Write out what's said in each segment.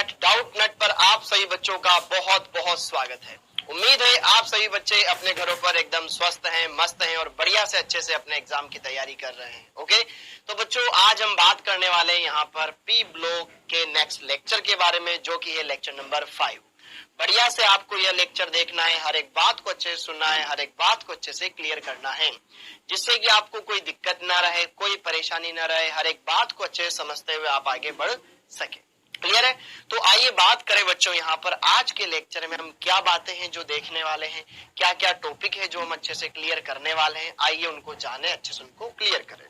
नट doubt नट पर आप सभी बच्चों का बहुत बहुत स्वागत है। उम्मीद है आप सभी बच्चे अपने घरों पर एकदम स्वस्थ हैं, मस्त हैं और बढ़िया से अच्छे से अपने एग्जाम की तैयारी कर रहे हैं। ओके, तो बच्चों आज हम बात करने वाले हैं यहाँ पर पी ब्लॉक के नेक्स्ट लेक्चर के बारे में, जो कि है लेक्चर नंबर 5। बढ़िया से आपको यह लेक्चर देखना है, हर एक बात को अच्छे से सुनना है, हर एक बात को अच्छे से क्लियर करना है, जिससे कि आपको कोई दिक्कत ना रहे, कोई परेशानी ना रहे, हर एक बात को अच्छे से समझते हुए आप आगे बढ़ सके। क्लियर है? तो आइए बात करें बच्चों यहाँ पर आज के लेक्चर में हम क्या बातें हैं जो देखने वाले हैं, क्या क्या टॉपिक है जो हम अच्छे से क्लियर करने वाले हैं। आइए उनको जाने, अच्छे से उनको क्लियर करें।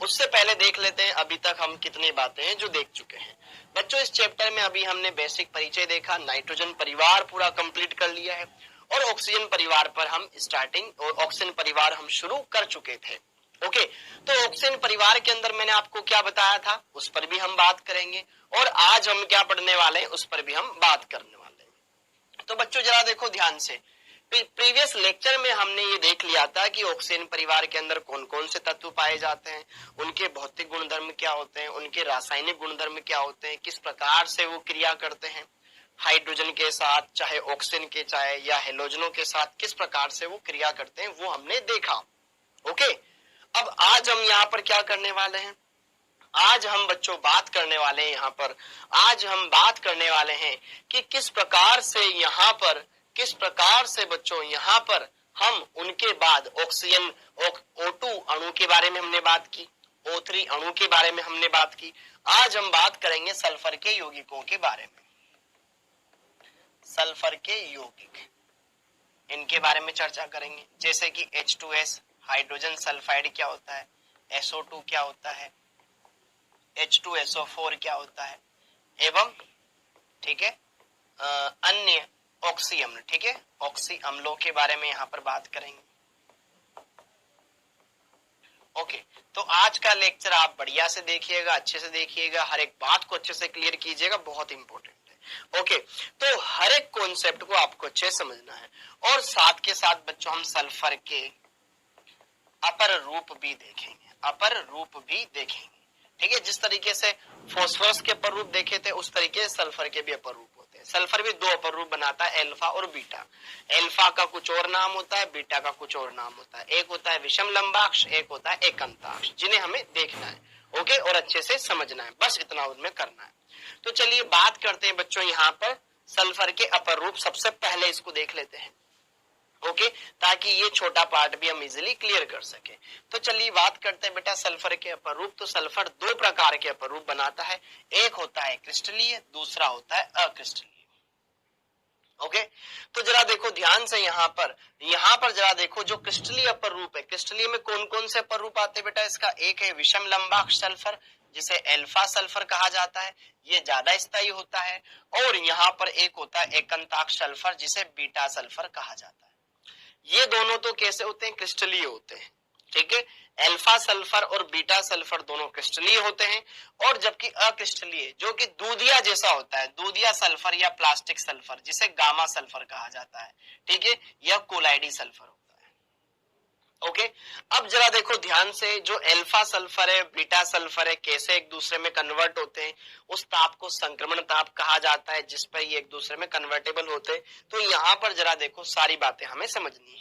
उससे पहले देख लेते हैं अभी तक हम कितनी बातें हैं जो देख चुके हैं। बच्चों इस चैप्टर में अभी हमने बेसिक परिचय देखा, नाइट्रोजन परिवार पूरा कंप्लीट कर लिया है और ऑक्सीजन परिवार पर हम स्टार्टिंग और ऑक्सीजन परिवार हम शुरू कर चुके थे। ओके, तो ऑक्सीजन परिवार के अंदर मैंने आपको क्या बताया था उस पर भी हम बात करेंगे और आज हम क्या पढ़ने वाले हैं उस पर भी हम बात करने वाले हैं। तो बच्चों जरा देखो ध्यान से, प्रीवियस लेक्चर में हमने ये देख लिया था कि ऑक्सीजन परिवार के अंदर कौन कौन से तत्व पाए जाते हैं, उनके भौतिक गुणधर्म क्या होते हैं, उनके रासायनिक गुणधर्म क्या होते हैं, किस प्रकार से वो क्रिया करते हैं हाइड्रोजन के साथ, चाहे ऑक्सीजन के चाहे या हेलोजनों के साथ किस प्रकार से वो क्रिया करते हैं, वो हमने देखा। ओके, अब आज हम यहाँ पर क्या करने वाले हैं, आज हम बच्चों बात करने वाले हैं यहाँ पर, आज हम बात करने वाले हैं कि किस प्रकार से बच्चों यहाँ पर हम उनके बाद ऑक्सीजन O2 अणु के बारे में हमने बात की, O3 अणु के बारे में हमने बात की। आज हम बात करेंगे सल्फर के यौगिकों के बारे में, सल्फर के यौगिक, इनके बारे में चर्चा करेंगे, जैसे कि H2S हाइड्रोजन सल्फाइड क्या होता है, SO2 क्या होता है, H2SO4 क्या होता है, एवं ठीक है अन्य ऑक्सी अम्ल, ठीक है ऑक्सी अम्लों के बारे में यहाँ पर बात करेंगे। ओके, तो आज का लेक्चर आप बढ़िया से देखिएगा, अच्छे से देखिएगा, हर एक बात को अच्छे से क्लियर कीजिएगा, बहुत इंपॉर्टेंट है। ओके, तो हर एक कॉन्सेप्ट को आपको अच्छे से समझना है और साथ के साथ बच्चों हम सल्फर के अपर रूप भी देखेंगे, ठीक है। जिस तरीके से फास्फोरस के अपर रूप देखे थे उस तरीके से सल्फर के भी अपर रूप होते हैं। सल्फर भी दो अपर रूप बनाता है, एल्फा और बीटा। एल्फा का कुछ और नाम होता है, बीटा का कुछ और नाम होता है। एक होता है विषम लंबाक्ष, एक होता है एकंताक्ष, जिन्हें हमें देखना है ओके और अच्छे से समझना है, बस इतना उनमें करना है। तो चलिए बात करते हैं बच्चों यहाँ पर सल्फर के अपर रूप। सबसे पहले इसको देख लेते हैं ओके, ताकि ये छोटा पार्ट भी हम इजीली क्लियर कर सके। तो चलिए बात करते हैं बेटा सल्फर के अपर रूप। तो सल्फर दो प्रकार के अपर रूप बनाता है, एक होता है क्रिस्टलीय, दूसरा होता है अक्रिस्टलीय। ओके, तो जरा देखो ध्यान से यहाँ पर जरा देखो जो क्रिस्टलीय अपर रूप है, क्रिस्टलीय में कौन कौन से अपर रूप आते हैं बेटा, इसका एक है विषम लंबाक्ष सल्फर, जिसे एल्फा सल्फर कहा जाता है, ये ज्यादा स्थायी होता है। और यहाँ पर एक होता है एकंताक्ष सल्फर, जिसे बीटा सल्फर कहा जाता है। ये दोनों तो कैसे होते हैं, क्रिस्टलीय होते हैं, ठीक है। एल्फा सल्फर और बीटा सल्फर दोनों क्रिस्टलीय होते हैं, और जबकि अक्रिस्टलीय जो कि दूधिया जैसा होता है, दूधिया सल्फर या प्लास्टिक सल्फर, जिसे गामा सल्फर कहा जाता है, ठीक है, यह कोलाइडी सल्फर होता है। ओके, अब जरा देखो ध्यान से, जो एल्फा सल्फर है, बीटा सल्फर है, कैसे एक दूसरे में कन्वर्ट होते हैं, उस ताप को संक्रमण ताप कहा जाता है, जिस पर ये एक दूसरे में कन्वर्टेबल होते हैं। तो यहाँ पर जरा देखो सारी बातें हमें समझनी है।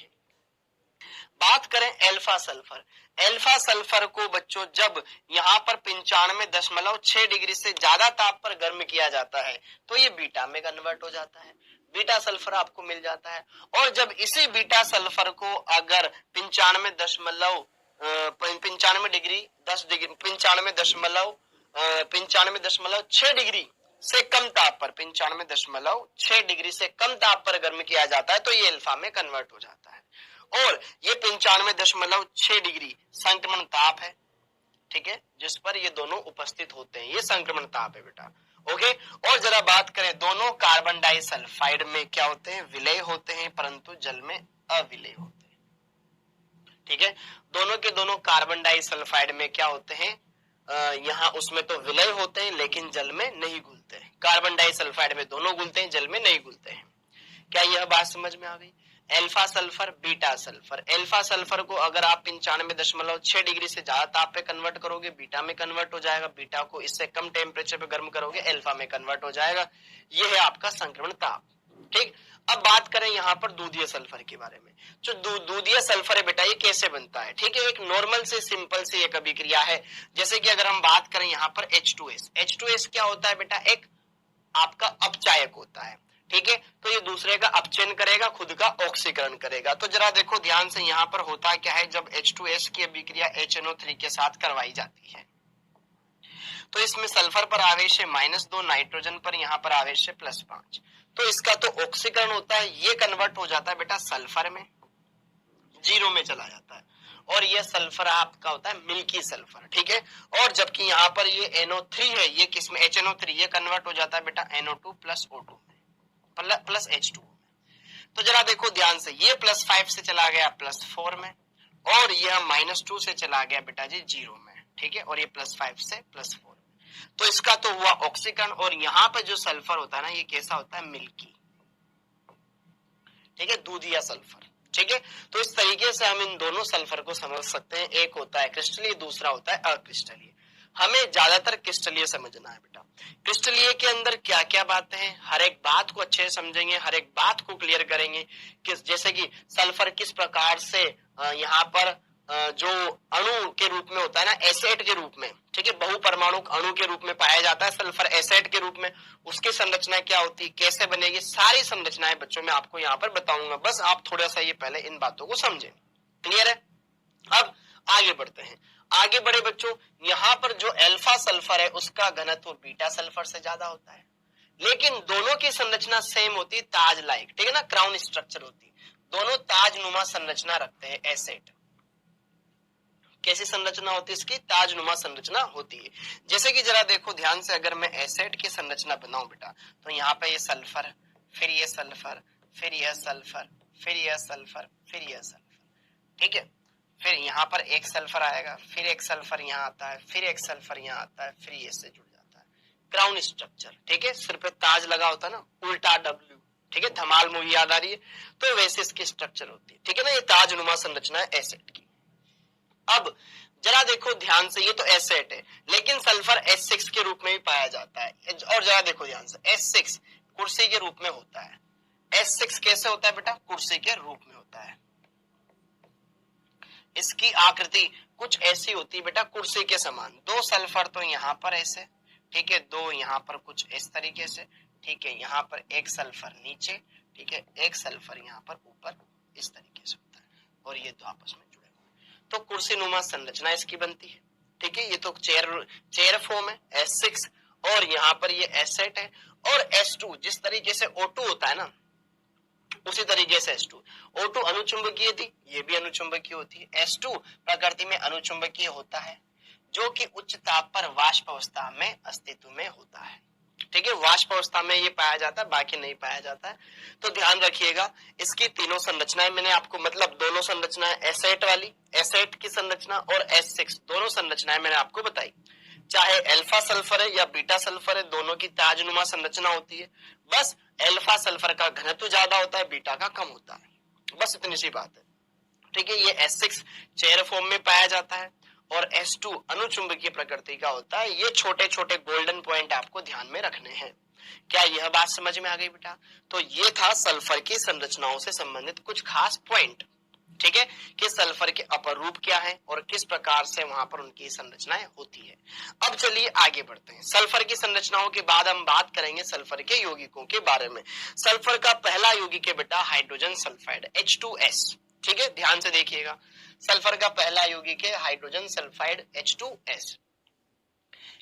बात करें एल्फा सल्फर, एल्फा सल्फर को बच्चों जब यहाँ पर 95.6 डिग्री से ज्यादा ताप पर गर्म किया जाता है तो ये बीटा में कन्वर्ट हो जाता है, बीटा सल्फर आपको मिल जाता है। और जब इसी बीटा सल्फर को अगर 95.6 डिग्री से कम ताप पर 95.6 डिग्री से कम ताप पर गर्म किया जाता है तो ये अल्फा में कन्वर्ट हो जाता है। और ये 95.6 डिग्री संक्रमण ताप है, ठीक है, जिस पर ये दोनों उपस्थित होते हैं, ये संक्रमण ताप है बेटा। ओके, और जरा बात करें, दोनों कार्बन डाइसल्फाइड में क्या होते हैं, विलय होते हैं, परंतु जल में अविलय होते हैं, ठीक है। दोनों के दोनों कार्बन डाइसल्फाइड में क्या होते हैं, यहाँ उसमें तो विलय होते हैं लेकिन जल में नहीं घुलते हैं। कार्बन डाइसल्फाइड में दोनों घुलते हैं, जल में नहीं घुलते हैं। क्या यह बात समझ में आ गई? Alpha sulphur, beta sulphur. Alpha sulphur को अगर आप 95.6 डिग्री से ज्यादा ताप पे कन्वर्ट करोगे बीटा में कन्वर्ट हो जाएगा, बीटा को इससे कम टेम्परेचर पे गर्म करोगे अल्फा में कन्वर्ट हो जाएगा। ये है आपका संक्रमण ताप। ठीक, अब बात करें यहाँ पर दूधीय सल्फर के बारे में। जो दूधीय सल्फर है बेटा, ये कैसे बनता है? ठीक है, एक नॉर्मल से सिंपल से एक अभिक्रिया है। जैसे कि अगर हम बात करें यहाँ पर H2S, H2S क्या होता है बेटा? एक आपका अपचायक होता है। ठीक है, तो ये दूसरे का अपचयन करेगा, खुद का ऑक्सीकरण करेगा। तो जरा देखो ध्यान से, यहाँ पर होता क्या है, जब H2S की अभिक्रिया HNO3 के साथ करवाई जाती है तो इसमें सल्फर पर आवेश है -2, नाइट्रोजन पर यहाँ पर आवेश है +5। तो इसका तो ऑक्सीकरण होता है, ये कन्वर्ट हो जाता है बेटा सल्फर में, 0 में चला जाता है, और ये सल्फर आपका होता है मिल्की सल्फर। ठीक है, और जबकि यहाँ पर ये NO3 है, ये किसमें? HNO3, ये कन्वर्ट हो जाता है बेटा NO2 + O2 में प्लस H2 में। तो जरा देखो ध्यान से, ये +5 से चला गया +4 में, और यह -2 से चला गया बेटा जी 0 में। ठीक है, और ये +5 से +4 में। तो इसका तो हुआ ऑक्सीकरण, और यहाँ पर जो सल्फर होता है ना, ये कैसा होता है? मिल्की। ठीक है, दूधिया सल्फर। ठीक है, तो इस तरीके से हम इन दोनों सल्फर को समझ सकते हैं। एक होता है क्रिस्टलीय, दूसरा होता है अक्रिस्टलीय। हमें ज्यादातर क्रिस्टलीय समझना है बेटा। क्रिस्टलीय के अंदर क्या क्या बातें हैं, हर एक बात को अच्छे से समझेंगे, हर एक बात को क्लियर करेंगे। जैसे कि सल्फर किस प्रकार से यहाँ पर जो अणु के रूप में होता है ना, एसिड के रूप में, ठीक है, बहुपरमाणु अणु के रूप में पाया जाता है सल्फर एसिड के रूप में, उसकी संरचना क्या होती है, कैसे बनेगी, सारी संरचनाएं बच्चों में आपको यहाँ पर बताऊंगा। बस आप थोड़ा सा ये पहले इन बातों को समझें। क्लियर है? अब आगे बढ़ते हैं। आगे बढ़े बच्चों, यहाँ पर जो अल्फा सल्फर है उसका घनत्व बीटा सल्फर से ज्यादा होता है, लेकिन दोनों की संरचना सेम होती है, ताज लाइक। ठीक है ना, क्राउन स्ट्रक्चर होती है, दोनों ताजनुमा संरचना रखते हैं। एसिड कैसी संरचना होती है इसकी? ताजनुमा संरचना होती है। जैसे कि जरा देखो ध्यान से, अगर मैं एसिड की संरचना बनाऊं बेटा, तो यहाँ पे ये सल्फर, फिर ये सल्फर, फिर यह सल्फर, फिर यह सल्फर, फिर यह सल्फर। ठीक है, फिर यहाँ पर एक सल्फर आएगा, फिर एक सल्फर यहाँ आता है, फिर एक सल्फर यहाँ आता है, फिर ये से जुड़ जाता है, क्राउन स्ट्रक्चर। ठीक है, सिर पे ताज लगा होता है ना, उल्टा W। ठीक है, धमाल मूवी याद आ रही है? तो वैसे इसकी स्ट्रक्चर होती है। ठीक है ना, ये ताजनुमा संरचना है एसिड की। अब जरा देखो ध्यान से, ये तो एसिड है, लेकिन सल्फर H6 के रूप में भी पाया जाता है। और जरा देखो ध्यान से, H6 कुर्सी के रूप में होता है। H6 कैसे होता है बेटा? कुर्सी के रूप में होता है। इसकी आकृति कुछ ऐसी होती है बेटा, कुर्सी के समान। दो सल्फर तो यहाँ पर ऐसे, ठीक है, दो यहाँ पर कुछ इस तरीके से, ठीक है, यहाँ पर एक सल्फर नीचे, ठीक है, एक सल्फर यहाँ पर ऊपर, इस तरीके से होता है, और ये दो आपस में जुड़े हुए, तो कुर्सी नुमा संरचना इसकी बनती है। ठीक है, ये तो चेयर फॉर्म है H6, और यहाँ पर ये एसिड है, और H2 जिस तरीके से O2 होता है ना, उसी तरीके से H2। O2 अनुचुंबकीय थी, ये भी अनुचुंबकीय होती है। H2 प्रकृति में अनुचुंबकीय होता है, जो कि उच्च ताप पर वाष्प अवस्था में अस्तित्व में होता है। ठीक है, वाष्प अवस्था में ये पाया जाता है, बाकी नहीं पाया जाता है। तो ध्यान रखिएगा, इसकी तीनों संरचनाएं मैंने आपको, मतलब दोनों संरचनाएं, एसिड वाली, एसिड की संरचना और H6 दोनों संरचनाएं मैंने आपको बताई। चाहे अल्फा सल्फर है या बीटा सल्फर है, दोनों की ताजनुमा संरचना होती है। बस अल्फा सल्फर का घनत्व ज्यादा होता है, बीटा का कम होता है, बस इतनी सी बात है। ठीक है, ये H6 चेयर फॉर्म में पाया जाता है, और H2 अनुचुंबकीय प्रकृति का होता है। ये छोटे छोटे गोल्डन पॉइंट आपको ध्यान में रखने हैं। क्या यह बात समझ में आ गई बेटा? तो ये था सल्फर की संरचनाओं से संबंधित कुछ खास पॉइंट। ठीक है, कि सल्फर के अपर रूप क्या है और किस प्रकार से वहां पर उनकी संरचनाएं होती है। अब चलिए आगे बढ़ते हैं। सल्फर की संरचनाओं के बाद हम बात करेंगे सल्फर के यौगिकों के बारे में। सल्फर का पहला यौगिक है बेटा हाइड्रोजन सल्फाइड, H2S। ठीक है, ध्यान से देखिएगा, सल्फर का पहला यौगिक है हाइड्रोजन सल्फाइड H2S।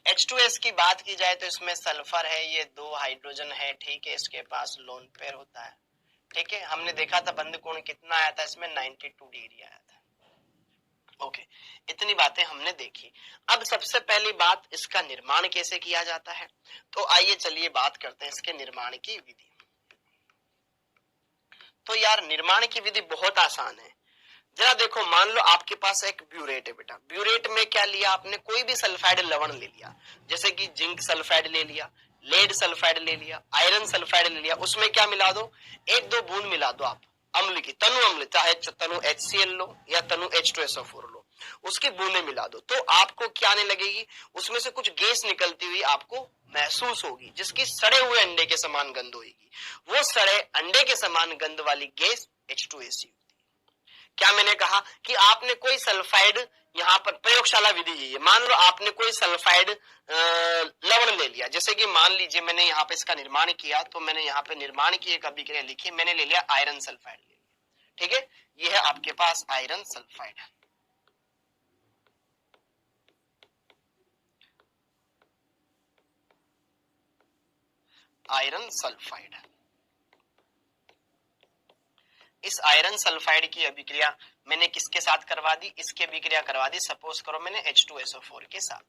H2S की बात की जाए तो इसमें सल्फर है, ये दो हाइड्रोजन है, ठीक है, इसके पास लोन पेयर होता है। ठीक है, हमने देखा था बंद कोण कितना आया था इसमें, 92 डिग्री आया था। ओके, इतनी बातें हमने देखी। अब सबसे पहली बात, इसका निर्माण कैसे किया जाता है, तो आइए चलिए बात करते हैं इसके निर्माण की विधि। तो यार निर्माण की विधि बहुत आसान है। जरा देखो, मान लो आपके पास एक ब्यूरेट है बेटा, ब्यूरेट में क्या लिया आपने, कोई भी सल्फाइड लवण ले लिया, जैसे कि जिंक सल्फाइड ले लिया, लेड सल्फाइड ले लिया, आयरन सल्फाइड ले लिया, उसमें क्या मिला दो, एक दो बूंद मिला दो आप अम्ल की, तनु अम्ल, चाहे तनु HCl लो या तनु H2SO4 लो, उसकी बूंदें मिला दो तो आपको क्या आने लगेगी, उसमें से कुछ गैस निकलती हुई आपको महसूस होगी, जिसकी सड़े हुए अंडे के समान गंध होगी। वो सड़े अंडे के समान गंध वाली गैस H2SO। क्या मैंने कहा कि आपने कोई सल्फाइड, यहाँ पर प्रयोगशाला विधि है, मान लो आपने कोई सल्फाइड लवण ले लिया, जैसे कि मान लीजिए मैंने यहाँ पे इसका निर्माण किया, तो मैंने यहाँ पे निर्माण की एक अभिक्रिया लिखी, मैंने ले लिया आयरन सल्फाइड ले लिया, ठीक है, ये है आपके पास आयरन सल्फाइड। आयरन सल्फाइड, इस आयरन सल्फाइड की अभिक्रिया मैंने किसके साथ करवा दी, इसकी अभिक्रिया करवा दी, सपोज करो मैंने H2SO4 के साथ,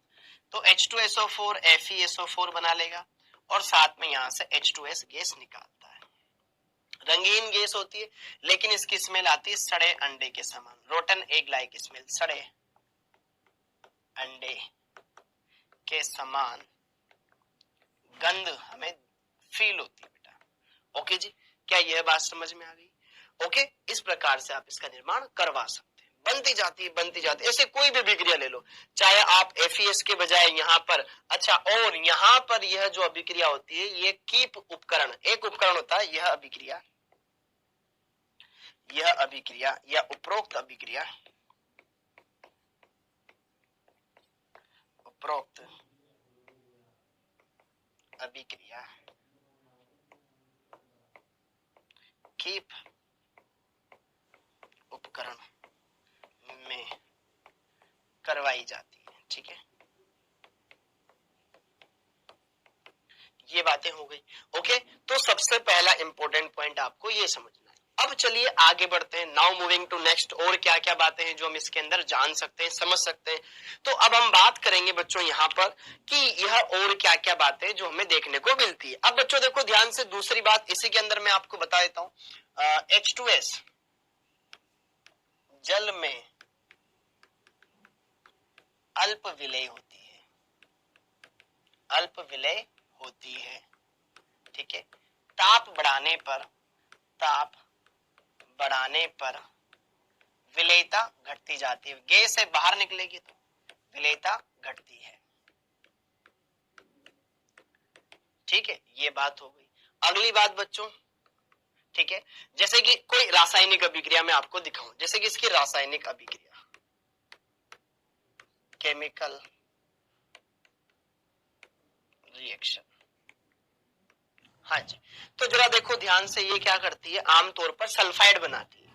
तो H2SO4 FeSO4 बना लेगा और साथ में यहां से H2S गैस निकालता है। रंगीन गैस होती है लेकिन इसकी स्मेल आती है सड़े अंडे के समान, रोटन एग लाइक स्मेल, सड़े अंडे के समान गंध हमें फील होती है बेटा। ओके जी, क्या यह बात समझ में आ गई? ओके, इस प्रकार से आप इसका निर्माण करवा सकते हैं, बनती जाती है बनती जाती है। ऐसे कोई भी अभिक्रिया ले लो, चाहे आप FeS के बजाय यहाँ पर, अच्छा, और यहाँ पर यह जो अभिक्रिया होती है ये कीप उपकरण, एक उपकरण होता है, यह अभिक्रिया या उपरोक्त अभिक्रिया कीप उपकरण में करवाई जाती है, ठीक है, ये बातें हो गई। ओके, तो सबसे पहला इंपॉर्टेंट पॉइंट आपको ये समझना है। अब चलिए आगे बढ़ते हैं, नाउ मूविंग टू नेक्स्ट, और क्या क्या बातें हैं जो हम इसके अंदर जान सकते हैं, समझ सकते हैं। तो अब हम बात करेंगे बच्चों यहाँ पर कि यह और क्या क्या बातें जो हमें देखने को मिलती है। अब बच्चों देखो ध्यान से, दूसरी बात इसी के अंदर मैं आपको बता देता हूं, H2S जल में अल्प विलेय होती है, ठीक है, ताप बढ़ाने पर विलेयता घटती जाती है, गैस से बाहर निकलेगी तो विलेयता घटती है, ठीक है, ये बात हो गई। अगली बात बच्चों, ठीक है, जैसे कि कोई रासायनिक अभिक्रिया मैं आपको दिखाऊं, जैसे कि इसकी रासायनिक अभिक्रिया, केमिकल रिएक्शन, हाँ जी, तो जरा देखो ध्यान से, ये क्या करती है, आमतौर पर सल्फाइड बनाती है।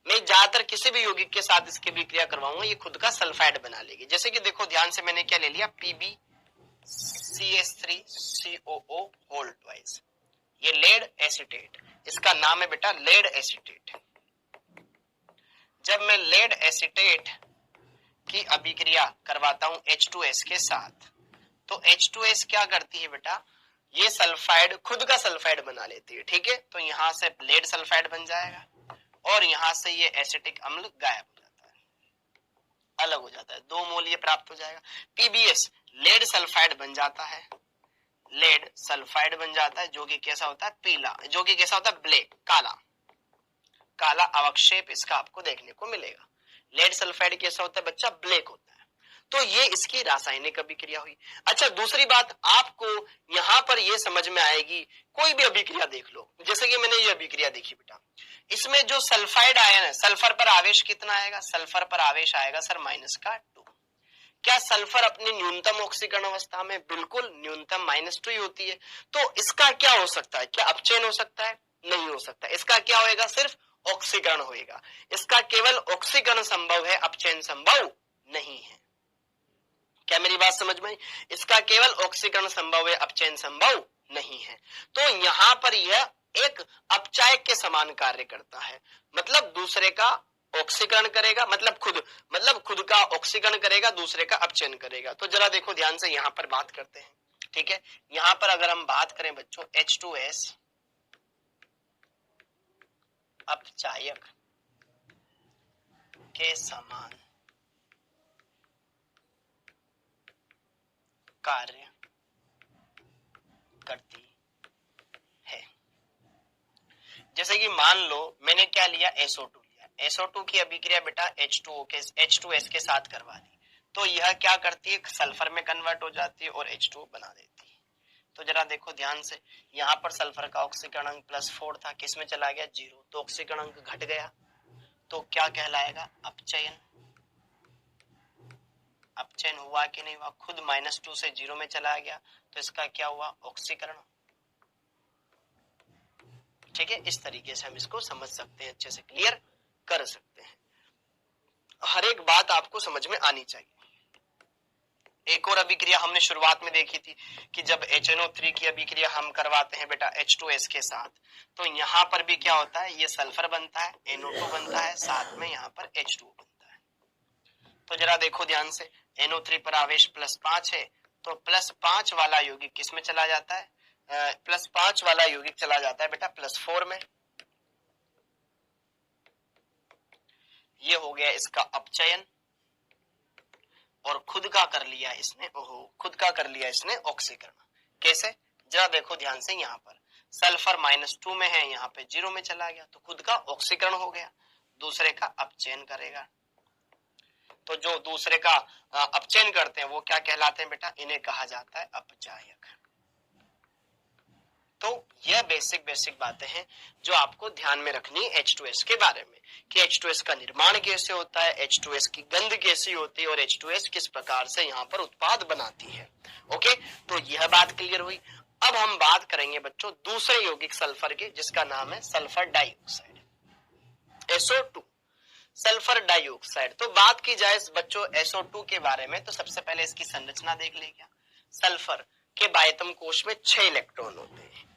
मैं ज्यादातर किसी भी यौगिक के साथ इसकी अभिक्रिया करवाऊंगा, ये खुद का सल्फाइड बना लेगी। जैसे कि देखो ध्यान से, मैंने क्या ले लिया, PbCH3COO होल ट्वाइस, ये लेड एसीटेट, इसका नाम है बेटा लेड एसीटेट। जब मैं लेड एसीटेट की अभिक्रिया करवाता हूं H2S के साथ, तो H2S क्या करती है बेटा, ये सल्फाइड खुद का सल्फाइड बना लेती है, ठीक है, तो यहां से लेड सल्फाइड बन जाएगा और यहां से ये एसिटिक अम्ल गायब हो जाता है, अलग हो जाता है, 2 मोल ये प्राप्त हो जाएगा। PbS लेड सल्फाइड बन जाता है, लेड सल्फाइड बन जाता है, जो कि कैसा होता है, पीला, जो कि कैसा होता है, ब्लैक, काला अवक्षेप इसका आपको देखने को मिलेगा। लेड सल्फाइड कैसा होता है बच्चा, ब्लैक होता है। तो ये इसकी रासायनिक अभिक्रिया हुई। अच्छा, दूसरी बात आपको यहां पर ये समझ में आएगी, कोई भी अभिक्रिया देख लो, जैसे कि मैंने ये अभिक्रिया देखी बेटा, इसमें जो सल्फाइड आयन है, सल्फर पर आवेश कितना आएगा, सल्फर पर आवेश आएगा सर -2। क्या सल्फर अपनी न्यूनतम ऑक्सीकरण अवस्था में, बिल्कुल न्यूनतम -2 ही होती है। तो इसका क्या हो सकता है, क्या अपचयन हो सकता है, नहीं हो सकता, इसका क्या होएगा, सिर्फ ऑक्सीकरण होएगा, इसका केवल ऑक्सीकरण संभव है, अपचयन संभव नहीं है। क्या मेरी बात समझ में? इसका केवल ऑक्सीकरण संभव है, अपचयन संभव नहीं है। तो यहां पर यह एक अपचायक के समान कार्य करता है, मतलब दूसरे का ऑक्सीकरण करेगा, मतलब खुद का ऑक्सीकरण करेगा, दूसरे का अपचयन करेगा। तो जरा देखो ध्यान से, यहां पर बात करते हैं, ठीक है, यहां पर अगर हम बात करें बच्चों, H2S अपचायक के समान कार्य करती है। जैसे कि मान लो मैंने क्या लिया, SO2 लिया, SO2 की अभिक्रिया बेटा H2S के साथ करवा दी, तो यह क्या करती है, सल्फर में कन्वर्ट हो जाती है और H2O बना देती है। तो जरा देखो ध्यान से, यहाँ पर सल्फर का ऑक्सीकरण अंक +4 था, किस में चला गया, 0, तो ऑक्सीकरण अंक घट गया, तो क्या कहलाएगा, अपचयन। अपचयन हुआ कि नहीं हुआ, खुद -2 से 0 में चला गया, तो इसका क्या हुआ, ऑक्सीकरण। ठीक है, इस तरीके से हम इसको समझ सकते हैं, अच्छे से क्लियर कर सकते हैं। हर एक बात आपको समझ में आनी चाहिए। एक और अभिक्रिया हमने शुरुआत में देखी थी कि जब HNO3 की अभिक्रिया हम करवाते हैं बेटा H2S के साथ, तो यहाँ पर भी क्या होता है, ये सल्फर बनता है, NO2 बनता है, साथ में यहाँ पर H2O बनता है। तो जरा देखो ध्यान से, NO3 पर आवेश +5 है, तो +5 वाला यौगिक किस में चला जाता है, +5 वाला यौगिक चला जाता है बेटा +4 में। ये हो गया इसका अपचयन, और खुद का कर लिया इसने ऑक्सीकरण। कैसे, जरा देखो ध्यान से, यहाँ पर सल्फर -2 में है, यहाँ पे 0 में चला गया, तो खुद का ऑक्सीकरण हो गया, दूसरे का अपचयन करेगा। तो जो दूसरे का अपचयन करते हैं वो क्या कहलाते हैं बेटा, इन्हें कहा जाता है अपचायक। तो यह बेसिक बातें हैं जो आपको ध्यान में रखनी है H2S के बारे में, कि H2S का निर्माण कैसे होता है, H2S की गंध कैसी होती है, और H2S किस प्रकार से यहाँ पर उत्पाद बनाती है। ओके, तो यह बात क्लियर हुई। अब हम बात करेंगे बच्चों दूसरे यौगिक सल्फर के, जिसका नाम है sulphur dioxide, SO2, sulphur dioxide. तो बात की जाए बच्चों SO2 के बारे में, तो सबसे पहले इसकी संरचना देख लेंगे। सल्फर के बाह्यतम कोश में 6 इलेक्ट्रॉन होते हैं।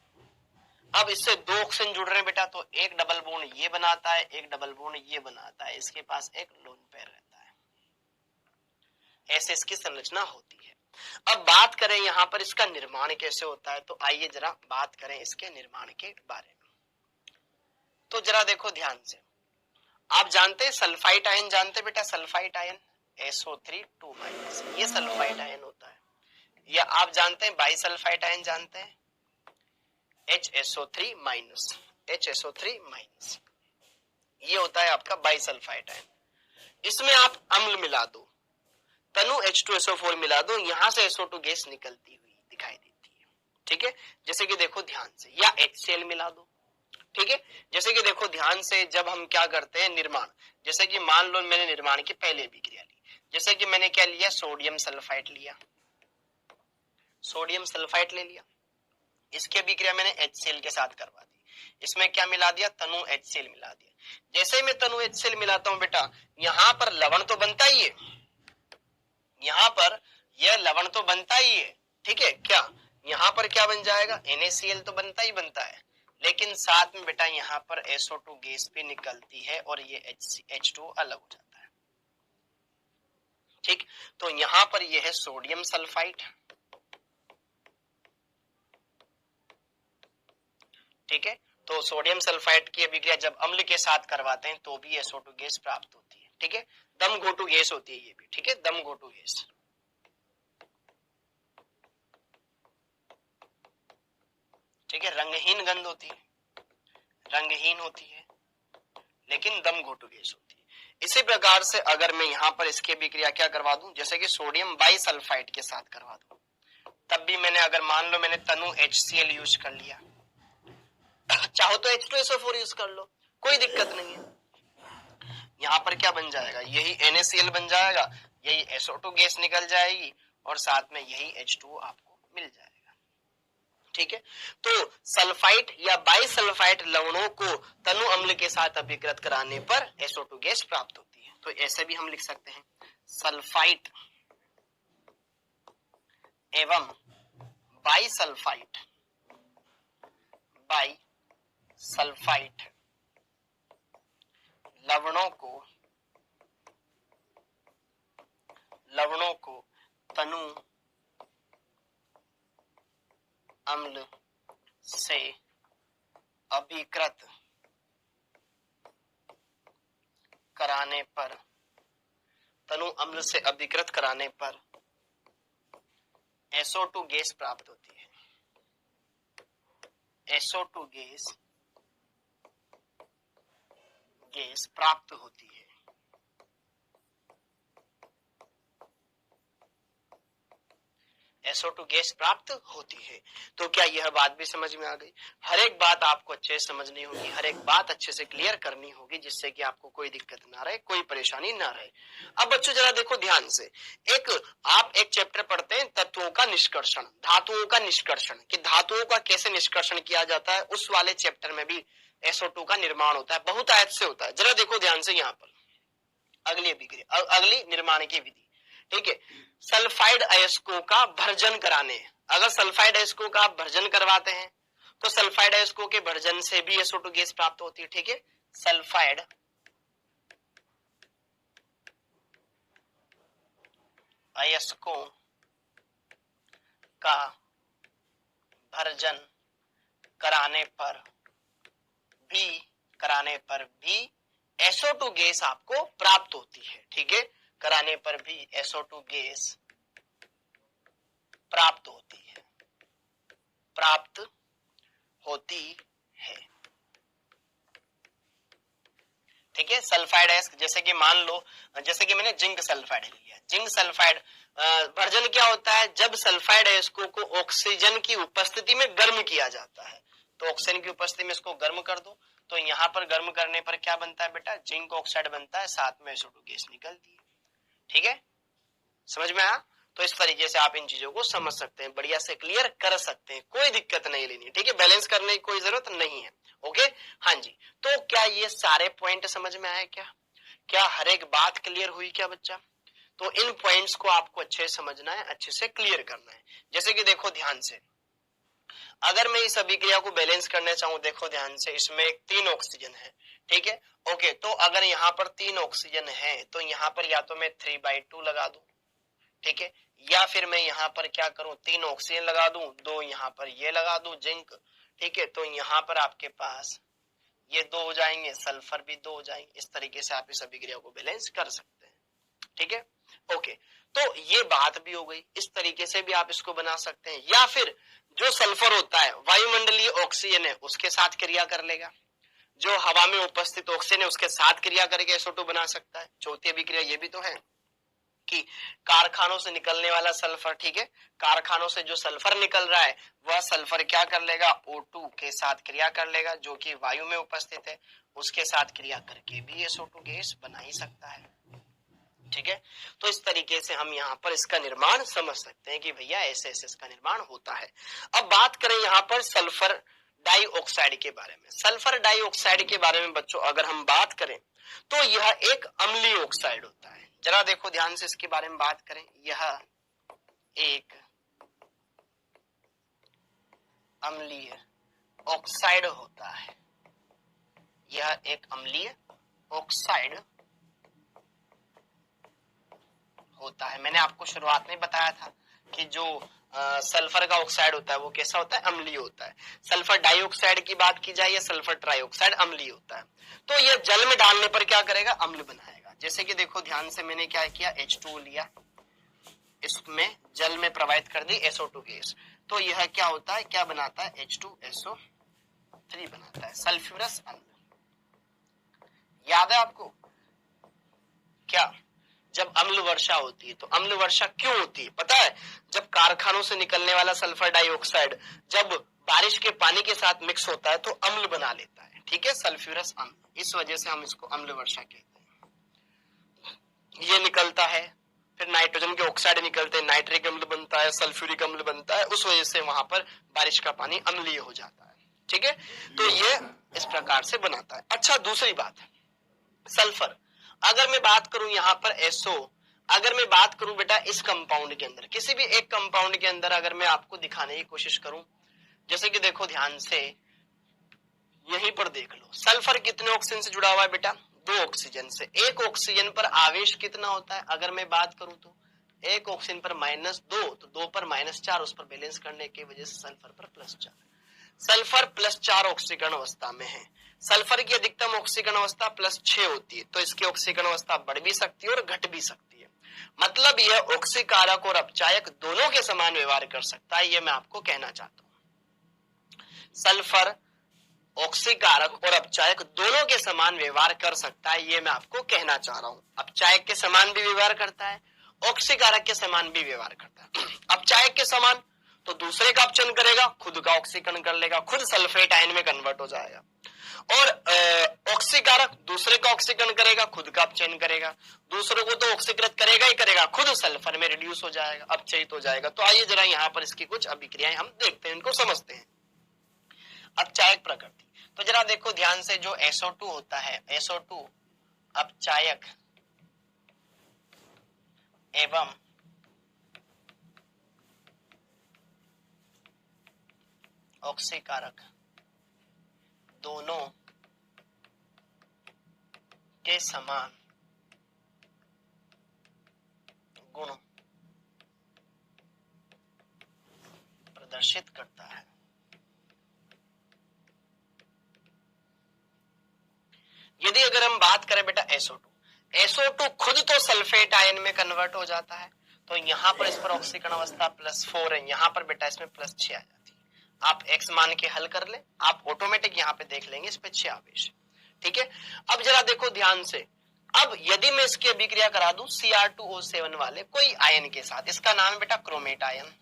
अब इससे 2 ऑक्सीजन जुड़ रहे हैं बेटा, तो एक डबल बॉन्ड ये बनाता है, एक डबल बॉन्ड ये बनाता है, इसके पास एक लोन पेयर रहता है। ऐसे इसकी संरचना होती है। अब बात करें यहाँ पर इसका निर्माण कैसे होता है, तो आइए जरा बात करें इसके निर्माण के बारे में। तो जरा देखो ध्यान से, आप जानते हैं सल्फाइड आयन, जानते हैं बेटा सल्फाइड आयन, SO3 2-, ये सल्फाइड आयन होता है। या आप जानते हैं बाइसल्फाइड आयन, जानते हैं HSO3-, HSO3-, ये होता है आपका बाइसल्फाइड आयन। इसमें आप अम्ल मिला दो, तनु H2SO4 मिला दो, यहां से SO2 गैस निकलती हुई दिखाई देती है। ठीक है, जैसे कि देखो ध्यान से, या HCl मिला दो। ठीक है, जैसे कि देखो ध्यान से, जब हम क्या करते हैं निर्माण, जैसे कि मान लो मैंने निर्माण की पहले अभिक्रिया ली, जैसे कि मैंने क्या लिया, सोडियम सल्फाइड लिया, सोडियम सल्फाइड ले लिया, इसकी अभिक्रिया मैंने HCl के साथ करवा दी, इसमें क्या मिला दिया, तनु HCl मिला दिया। जैसे मैं तनु HCl मिलाता हूं बेटा, यहां पर लवण तो बनता ही है, यहां पर यह लवण तो बनता ही है। ठीक है, क्या यहां पर क्या बन जाएगा, NaCl तो बनता ही बनता है, लेकिन साथ में बेटा यहाँ पर SO2 गैस भी निकलती है और ये H2O अलग हो जाता है। ठीक, तो यहाँ पर ये है सोडियम सल्फाइड। ठीक है, तो सोडियम सल्फाइड की अभिक्रिया जब अम्ल के साथ करवाते हैं तो भी SO2 गैस प्राप्त होती है। ठीक है, दम घोटू गैस होती है ये भी। ठीक है, दम घोटू गैस। ठीक है, रंगहीन गंध होती है, रंगहीन होती है, लेकिन दम घोटू गैस होती है। इसी प्रकार से अगर मैं यहाँ पर इसकी अभिक्रिया क्या करवा दूं, जैसे कि सोडियम बाइसल्फाइड के साथ करवा दूं, तब भी मैंने अगर मान लो मैंने तनु HCl यूज कर लिया, चाहो तो H2SO4 यूज कर लो, कोई दिक्कत नहीं है। यहाँ पर क्या बन जाएगा, यही NaCl बन जाएगा, यही SO2 गैस निकल जाएगी और साथ में यही H2O आपको मिल जाएगा। ठीक है, तो सल्फाइड या बाइसल्फाइड लवणों को तनु अम्ल के साथ अभिकृत कराने पर SO2 गैस प्राप्त होती है। तो ऐसे भी हम लिख सकते हैं, सल्फाइड एवं बाइसल्फाइड लवणों को तनु अम्ल से अभिकृत कराने पर, तनु अम्ल से अभिकृत कराने पर SO2 गैस प्राप्त होती है। SO2 गैस गैस प्राप्त होती है। SO2 गैस प्राप्त होती है। तो क्या यह बात भी समझ में आ गई? हर एक बात आपको अच्छे से समझनी होगी, हर एक बात अच्छे से क्लियर करनी होगी, जिससे कि आपको कोई दिक्कत ना रहे, कोई परेशानी ना रहे। अब बच्चों जरा देखो ध्यान से, आप एक चैप्टर पढ़ते हैं तत्वों का निष्कर्षण, धातुओं का निष्कर्षण, कि धातुओं का कैसे निष्कर्षण किया जाता है, उस वाले चैप्टर में भी SO2 का निर्माण होता है, बहुत आयत से होता है। जरा देखो ध्यान से यहाँ पर अगली निर्माण की विधि, ठीक है। सल्फाइड अयस्कों का भर्जन कराने, अगर सल्फाइड अयस्कों का आप भर्जन करवाते हैं तो सल्फाइड अयस्कों के भर्जन से भी SO2 गैस प्राप्त होती है, ठीक है। सल्फाइड अयस्कों का भर्जन कराने पर भी SO2 गैस आपको प्राप्त होती है, ठीक है। कराने पर भी SO2 गैस प्राप्त होती है, ठीक है। सल्फाइड अयस्क, जैसे कि मान लो, जैसे कि मैंने जिंक सल्फाइड लिया, जिंक सल्फाइड भर्जन क्या होता है, जब सल्फाइड अयस्कों को ऑक्सीजन की उपस्थिति में गर्म किया जाता है, तो ऑक्सीजन की उपस्थिति में इसको गर्म कर दो, तो यहाँ पर गर्म करने पर क्या बनता है बेटा, जिंक ऑक्साइड बनता है, साथ में SO2 गैस निकलती है, ठीक है। समझ में आया? तो इस तरीके से आप इन चीजों को समझ सकते हैं, बढ़िया से क्लियर कर सकते हैं, कोई दिक्कत नहीं लेनी, ठीक है। बैलेंस करने की कोई जरूरत नहीं है, ओके। हाँ जी, तो क्या ये सारे पॉइंट समझ में आए? क्या हर एक बात क्लियर हुई क्या बच्चा? तो इन पॉइंट्स को आपको अच्छे से समझना है, अच्छे से क्लियर करना है। जैसे कि देखो ध्यान से, अगर मैं इस अभिक्रिया को बैलेंस करना चाहूं, देखो ध्यान से, इसमें 3 ऑक्सीजन है, ठीक है, ओके। तो अगर यहाँ पर 3 ऑक्सीजन है तो यहाँ पर या तो मैं 3/2 लगा दूं, ठीक है, या फिर मैं यहाँ पर क्या करूं, 3 ऑक्सीजन लगा दूं, 2 यहाँ पर ये लगा दूं जिंक, ठीक है। तो यहाँ पर आपके पास ये 2 हो जाएंगे, सल्फर भी 2 हो जाएंगे। इस तरीके से आप इस अभिक्रिया को बैलेंस कर सकते हैं, ठीक है, ओके। तो ये बात भी हो गई, इस तरीके से भी आप इसको बना सकते हैं। या फिर जो सल्फर होता है वायुमंडलीय ऑक्सीजन है उसके साथ क्रिया कर लेगा, जो हवा में उपस्थित ऑक्सीजन है उसके साथ क्रिया करके SO2 बना सकता है। चौथी अभिक्रिया ये भी तो है कि कारखानों से निकलने वाला सल्फर, ठीक है, कारखानों से जो सल्फर निकल रहा है वह सल्फर क्या कर लेगा, O2 के साथ क्रिया कर लेगा, जो कि वायु में उपस्थित है, उसके साथ क्रिया करके भी SO2 गैस बना ही सकता है, ठीक है। तो इस तरीके से हम यहाँ पर इसका निर्माण समझ सकते हैं कि भैया ऐसे ऐसे इसका निर्माण होता है। अब बात करें यहाँ पर सल्फर डाइऑक्साइड के बारे में। सल्फर डाइऑक्साइड के बारे में बच्चों अगर हम बात करें तो यह एक अम्लीय ऑक्साइड होता है। जरा देखो ध्यान से इसके बारे में बात करें, यह एक अम्लीय ऑक्साइड होता है, यह एक अम्लीय ऑक्साइड होता है। मैंने आपको शुरुआत में बताया था कि जो सल्फर का ऑक्साइड होता है वो कैसा होता है, अम्लीय होता है। सल्फर डाइऑक्साइड की बात की जाए या सल्फर ट्राइऑक्साइड अम्लीय होता है। तो ये जल में डालने पर क्या करेगा, अम्ल बनाएगा। जैसे कि देखो ध्यान से, मैंने क्या किया, H2 लिया, इसमें जल में प्रवाहित कर दी SO2 गैस, तो यह क्या होता है, क्या बनाता है, H2SO3 बनाता है, सल्फ्यूरस अम्ल। याद है आपको क्या, जब अम्ल वर्षा होती है, तो अम्ल वर्षा क्यों होती है पता है, जब कारखानों से निकलने वाला सल्फर डाइऑक्साइड जब बारिश के पानी के साथ मिक्स होता है तो अम्ल बना लेता है, ठीक है, सल्फ्यूरस अम्ल। इस वजह से हम इसको अम्ल वर्षा कहते हैं। ये निकलता है, फिर नाइट्रोजन के ऑक्साइड निकलते हैं, नाइट्रिक अम्ल बनता है, सल्फ्यूरिक अम्ल बनता है, उस वजह से वहां पर बारिश का पानी अम्लीय हो जाता है, ठीक है। तो ये इस प्रकार से बनाता है। अच्छा, दूसरी बात, सल्फर, अगर मैं बात करूं यहाँ पर SO, अगर मैं बात करूं बेटा इस कंपाउंड के अंदर, किसी भी एक कंपाउंड के अंदर अगर मैं आपको दिखाने की कोशिश करूं, जैसे कि देखो ध्यान से, यहीं पर देख लो, सल्फर कितने ऑक्सीजन से जुड़ा हुआ है बेटा, 2 ऑक्सीजन से। एक ऑक्सीजन पर आवेश कितना होता है, अगर मैं बात करूं तो एक ऑक्सीजन पर -2, तो 2 पर -4, उस पर बैलेंस करने की वजह से सल्फर पर +4। सल्फर +4 ऑक्सीकरण अवस्था में है। सल्फर की अधिकतम ऑक्सीकरण अवस्था +6 होती है, तो इसकी ऑक्सीकरण अवस्था बढ़ भी सकती है और घट भी सकती है। मतलब यह ऑक्सीकारक और अपचायक दोनों के समान व्यवहार कर सकता है, यह मैं आपको कहना चाहता हूं। सल्फर ऑक्सीकारक और अपचायक दोनों के समान व्यवहार कर सकता है, ये मैं आपको कहना चाह रहा हूं। अपचायक के समान भी व्यवहार करता है, ऑक्सीकारक के समान भी व्यवहार करता है। अपचायक के समान तो दूसरे का अपचयन करेगा, खुद का ऑक्सीकरण कर लेगा, खुद सल्फेट आयन में कन्वर्ट हो जाएगा। और ऑक्सीकारक दूसरे का ऑक्सीकरण करेगा, खुद का अपचयन करेगा, दूसरों को तो ऑक्सीकृत करेगा ही करेगा, खुद सल्फर में रिड्यूस हो जाएगा, अपचयित हो जाएगा। तो आइए जरा यहाँ पर इसकी कुछ अभिक्रियाएं हम देखते हैं, इनको समझते हैं। अपचायक प्रकृति, तो जरा देखो ध्यान से, जो SO2 होता है, SO2 अपचायक एवं ऑक्सीकारक दोनों के समान गुण प्रदर्शित करता है। यदि अगर हम बात करें बेटा SO2 खुद तो सल्फेट आयन में कन्वर्ट हो जाता है, तो यहां पर इस पर ऑक्सीकरण अवस्था +4 है, यहां पर बेटा इसमें +6 आ जाती है। आप x मान के हल कर ले, आप ऑटोमेटिक यहां पे देख लेंगे इस पे 6 आवेश, ठीक है। अब जरा देखो ध्यान से, अब यदि मैं इसकी अभिक्रिया करा दूं Cr2O7 वाले कोई आयन के साथ, इसका नाम है बेटा chromate ion.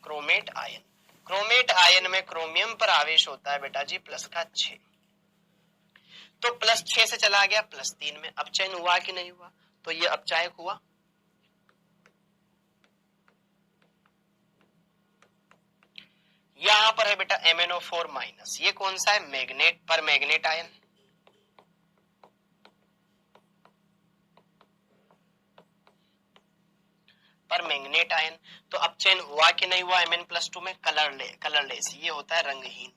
Chromate ion, chromate ion में क्रोमियम पर आवेश होता है बेटा जी +6, तो +6 से चला गया +3 में, अपचयन हुआ कि नहीं हुआ, तो ये अपचायक हुआ। यहां पर है बेटा MnO4-, ये कौन सा है, मैग्नेट पर मैग्नेट आयन। पर मैग्नेट आयन, तो अपचयन हुआ कि नहीं हुआ Mn+2 में, कलरलेस, ये होता है रंगहीन,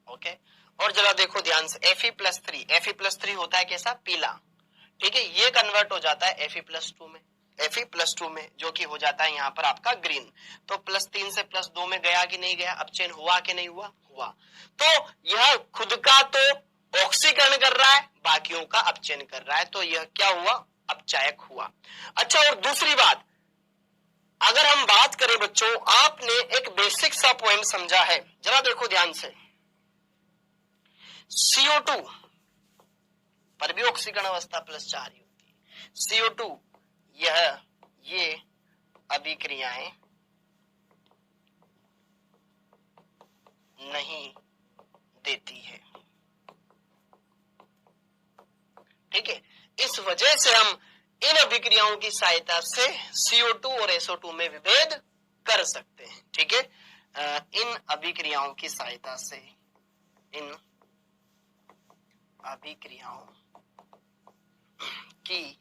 ओके। और जरा देखो ध्यान से Fe+3 होता है कैसा, पीला, ठीक है, ये कन्वर्ट हो जाता है Fe+2 में, जो कि हो जाता है यहाँ पर आपका ग्रीन। तो +3 से +2 में गया कि नहीं गया, अपचयन हुआ कि नहीं हुआ, हुआ। तो यह खुद का तो ऑक्सीकरण कर रहा है, बाकियों का अपचयन कर रहा है, तो यह क्या हुआ, अपचायक हुआ। अच्छा, और दूसरी बात, अगर हम बात करें बच्चों, आपने एक बेसिक सा पॉइंट समझा है, जरा देखो ध्यान से, CO2 पर भी ऑक्सीकरण अवस्था +4 ही होती है। CO2 ये अभिक्रियाएं नहीं देती है, ठीक है। इस वजह से हम इन अभिक्रियाओं की सहायता से CO2 और SO2 में विभेद कर सकते हैं, ठीक है। इन अभिक्रियाओं की सहायता से, इन अभिक्रियाओं की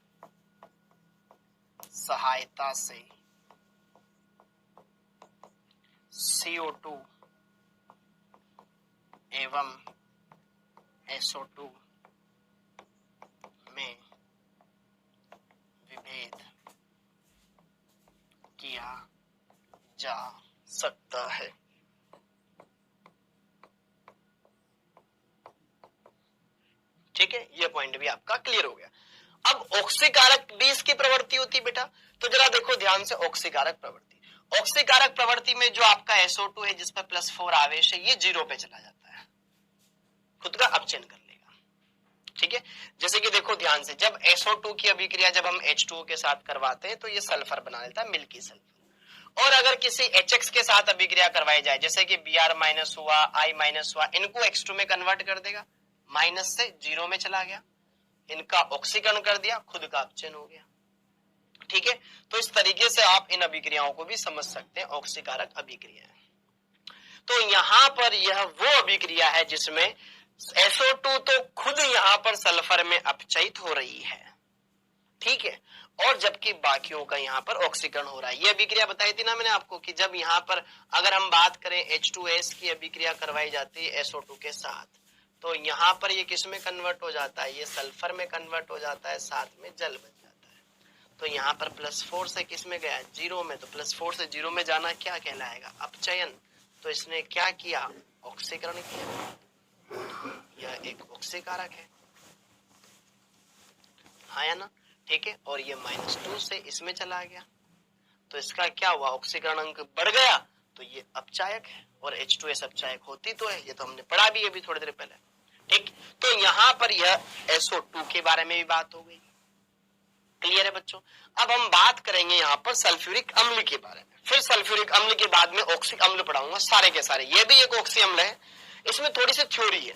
सहायता से CO2 एवं SO2 में विभेद किया जा सकता है। ठीक है, यह पॉइंट भी आपका क्लियर हो गया। अब ऑक्सीकारक भी इसकी प्रवृत्ति होती बेटा, तो जरा देखो ध्यान से, ऑक्सीकारक प्रवृत्ति में जो आपका SO2 है जिसमें +4 आवेश है, ये 0 पे चला जाता है, खुद का अपचयन कर लेगा, ठीक है। जैसे कि देखो ध्यान से, जब SO2 की अभिक्रिया जब हम H2O के साथ करवाते हैं तो ये सल्फर बना लेता है, मिल्की सल्फर। और अगर किसी HX के साथ अभिक्रिया करवाई जाए, जैसे कि Br- हुआ, I- हुआ, इनको X2 में कन्वर्ट कर देगा, माइनस से 0 में चला गया, इनका ऑक्सीकरण कर दिया, खुद का अपचयन हो गया, ठीक है। तो इस तरीके से आप इन अभिक्रियाओं को भी समझ सकते हैं, ऑक्सीकारक अभिक्रिया। तो यहां पर यह वो अभिक्रिया है जिसमें SO2 तो खुद यहां पर सल्फर में अपचयित हो रही है, ठीक है, और जबकि बाकियों का यहां पर ऑक्सीकरण हो रहा है। यह अभिक्रिया बताई थी ना मैंने आपको कि जब यहां पर अगर हम बात करें H2S की अभिक्रिया करवाई जाती है SO2 के साथ, तो यहां पर ये किस में कन्वर्ट हो जाता है, ये सल्फर में कन्वर्ट हो जाता है, साथ में जल बन जाता है। तो यहाँ पर +4 से किस में गया, 0 में, तो +4 से 0 में जाना क्या कहलाएगा, अपचयन। तो इसने क्या किया, ऑक्सीकरण किया, यह एक ऑक्सीकारक है, हाँ या ना, ठीक है। और ये -2 से इसमें चला गया, तो इसका क्या हुआ, ऑक्सीकरण अंक बढ़ गया, तो ये अपचायक है और H2S अपचायक होती तो है, ये तो हमने पढ़ा भी अभी थोड़ी देर पहले। ठीक, तो यहाँ पर यह SO2 के बारे में भी बात हो गई। क्लियर है बच्चों? अब हम बात करेंगे यहाँ पर सल्फ्यूरिक अम्ल के बारे में। फिर सल्फ्यूरिक अम्ल के बाद में ऑक्सी अम्ल पढ़ाऊंगा सारे के सारे। ये भी एक ऑक्सी अम्ल है, इसमें थोड़ी सी थ्योरी है।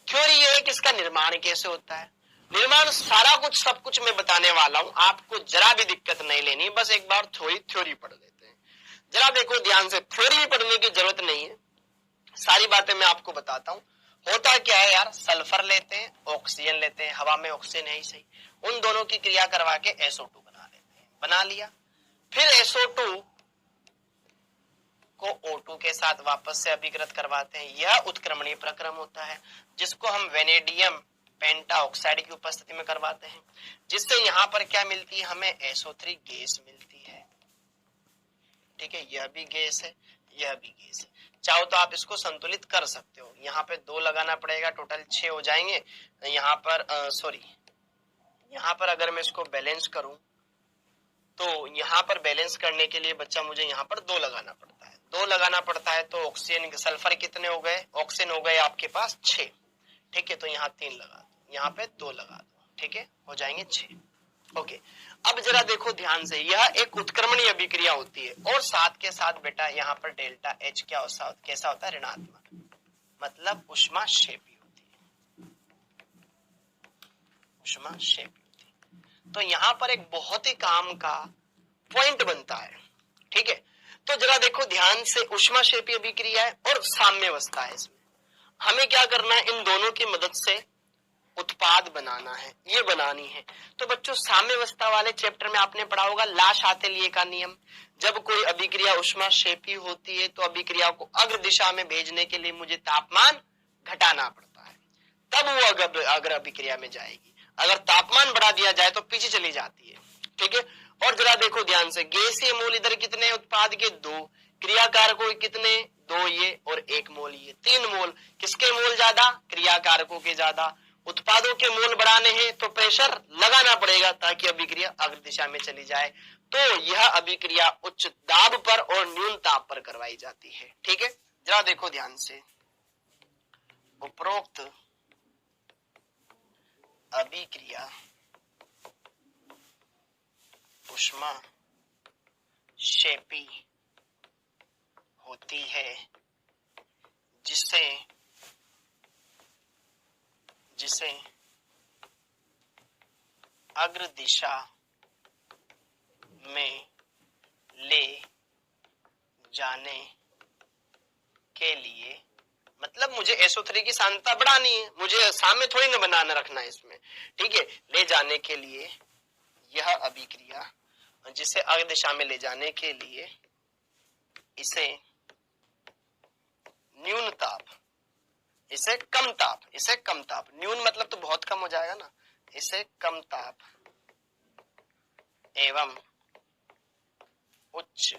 थ्योरी ये है कि इसका निर्माण कैसे होता है। निर्माण सारा कुछ सब कुछ मैं बताने वाला हूं, आपको जरा भी दिक्कत नहीं लेनी, बस एक बार थ्योरी पढ़ लेते हैं। जरा देखो ध्यान से, थ्योरी भी पढ़ने की जरूरत नहीं है, सारी बातें मैं आपको बताता हूं। होता क्या है यार, सल्फर लेते हैं, ऑक्सीजन लेते हैं, हवा में ऑक्सीजन है ही सही, उन दोनों की क्रिया करवा के SO2 बना लेते हैं। बना लिया, फिर SO2 को O2 के साथ वापस से अभिकृत करवाते हैं। यह उत्क्रमणीय प्रक्रम होता है, जिसको हम वेनेडियम पेंटाऑक्साइड की उपस्थिति में करवाते हैं, जिससे यहाँ पर क्या मिलती है, हमें SO3 गैस मिलती है। ठीक है, यह भी गैस है, यह भी गैस है। चाहो तो आप इसको संतुलित कर सकते हो। यहाँ पे 2 लगाना पड़ेगा, टोटल 6 हो जाएंगे। यहाँ पर यहाँ पर अगर मैं इसको बैलेंस करूं तो यहाँ पर बैलेंस करने के लिए बच्चा मुझे यहाँ पर 2 लगाना पड़ता है। 2 लगाना पड़ता है तो ऑक्सीजन सल्फर कितने हो गए, ऑक्सीजन हो गए आपके पास 6। ठीक है, तो यहाँ 3 लगा दो, यहाँ पे 2 लगा दो। ठीक है, हो जाएंगे 6। ओके, अब जरा देखो ध्यान से, यह एक उत्क्रमणीय अभिक्रिया होती है और साथ के साथ बेटा यहाँ पर डेल्टा H कैसा होता है, ऋणात्मक, मतलब ऊष्माक्षेपी होती है, ऊष्माक्षेपी होती है। तो यहाँ पर एक बहुत ही काम का पॉइंट बनता है। ठीक है, तो जरा देखो ध्यान से, ऊष्माक्षेपी अभिक्रिया है और साम्यावस्था है। इसमें हमें क्या करना है, इन दोनों की मदद से उत्पाद बनाना है, ये बनानी है। तो बच्चों साम्यावस्था वाले चैप्टर में आपने पढ़ा होगा लाश आते लिए का नियम। जब कोई अभिक्रिया ऊष्माक्षेपी होती है तो अभिक्रिया को अग्र दिशा में भेजने के लिए मुझे तापमान घटाना पड़ता है, तब वो अग्र अभिक्रिया में जाएगी। अगर तापमान बढ़ा दिया जाए तो पीछे चली जाती है। ठीक है, और जरा देखो ध्यान से, गैसीय मोल इधर कितने उत्पाद के 2, क्रियाकारकों कितने 2 ये और 1 मोल ये, 3 मोल। किसके मोल ज्यादा, क्रियाकारकों के ज्यादा। उत्पादों के मोल बढ़ाने हैं तो प्रेशर लगाना पड़ेगा ताकि अभिक्रिया अग्र दिशा में चली जाए। तो यह अभिक्रिया उच्च दाब पर और न्यून ताप पर करवाई जाती है। ठीक है, जरा देखो ध्यान से, उपरोक्त अभिक्रिया ऊष्माक्षेपी होती है, जिसे अग्र दिशा में ले जाने के लिए, मतलब मुझे SO3 की सांद्रता बढ़ानी है, मुझे सामने थोड़ी ना बनाना रखना है इसमें। ठीक है, ले जाने के लिए यह अभिक्रिया, जिसे अग्र दिशा में ले जाने के लिए इसे न्यून ताप, इसे कम ताप, न्यून मतलब तो बहुत कम हो जाएगा ना, इसे कम ताप एवं उच्च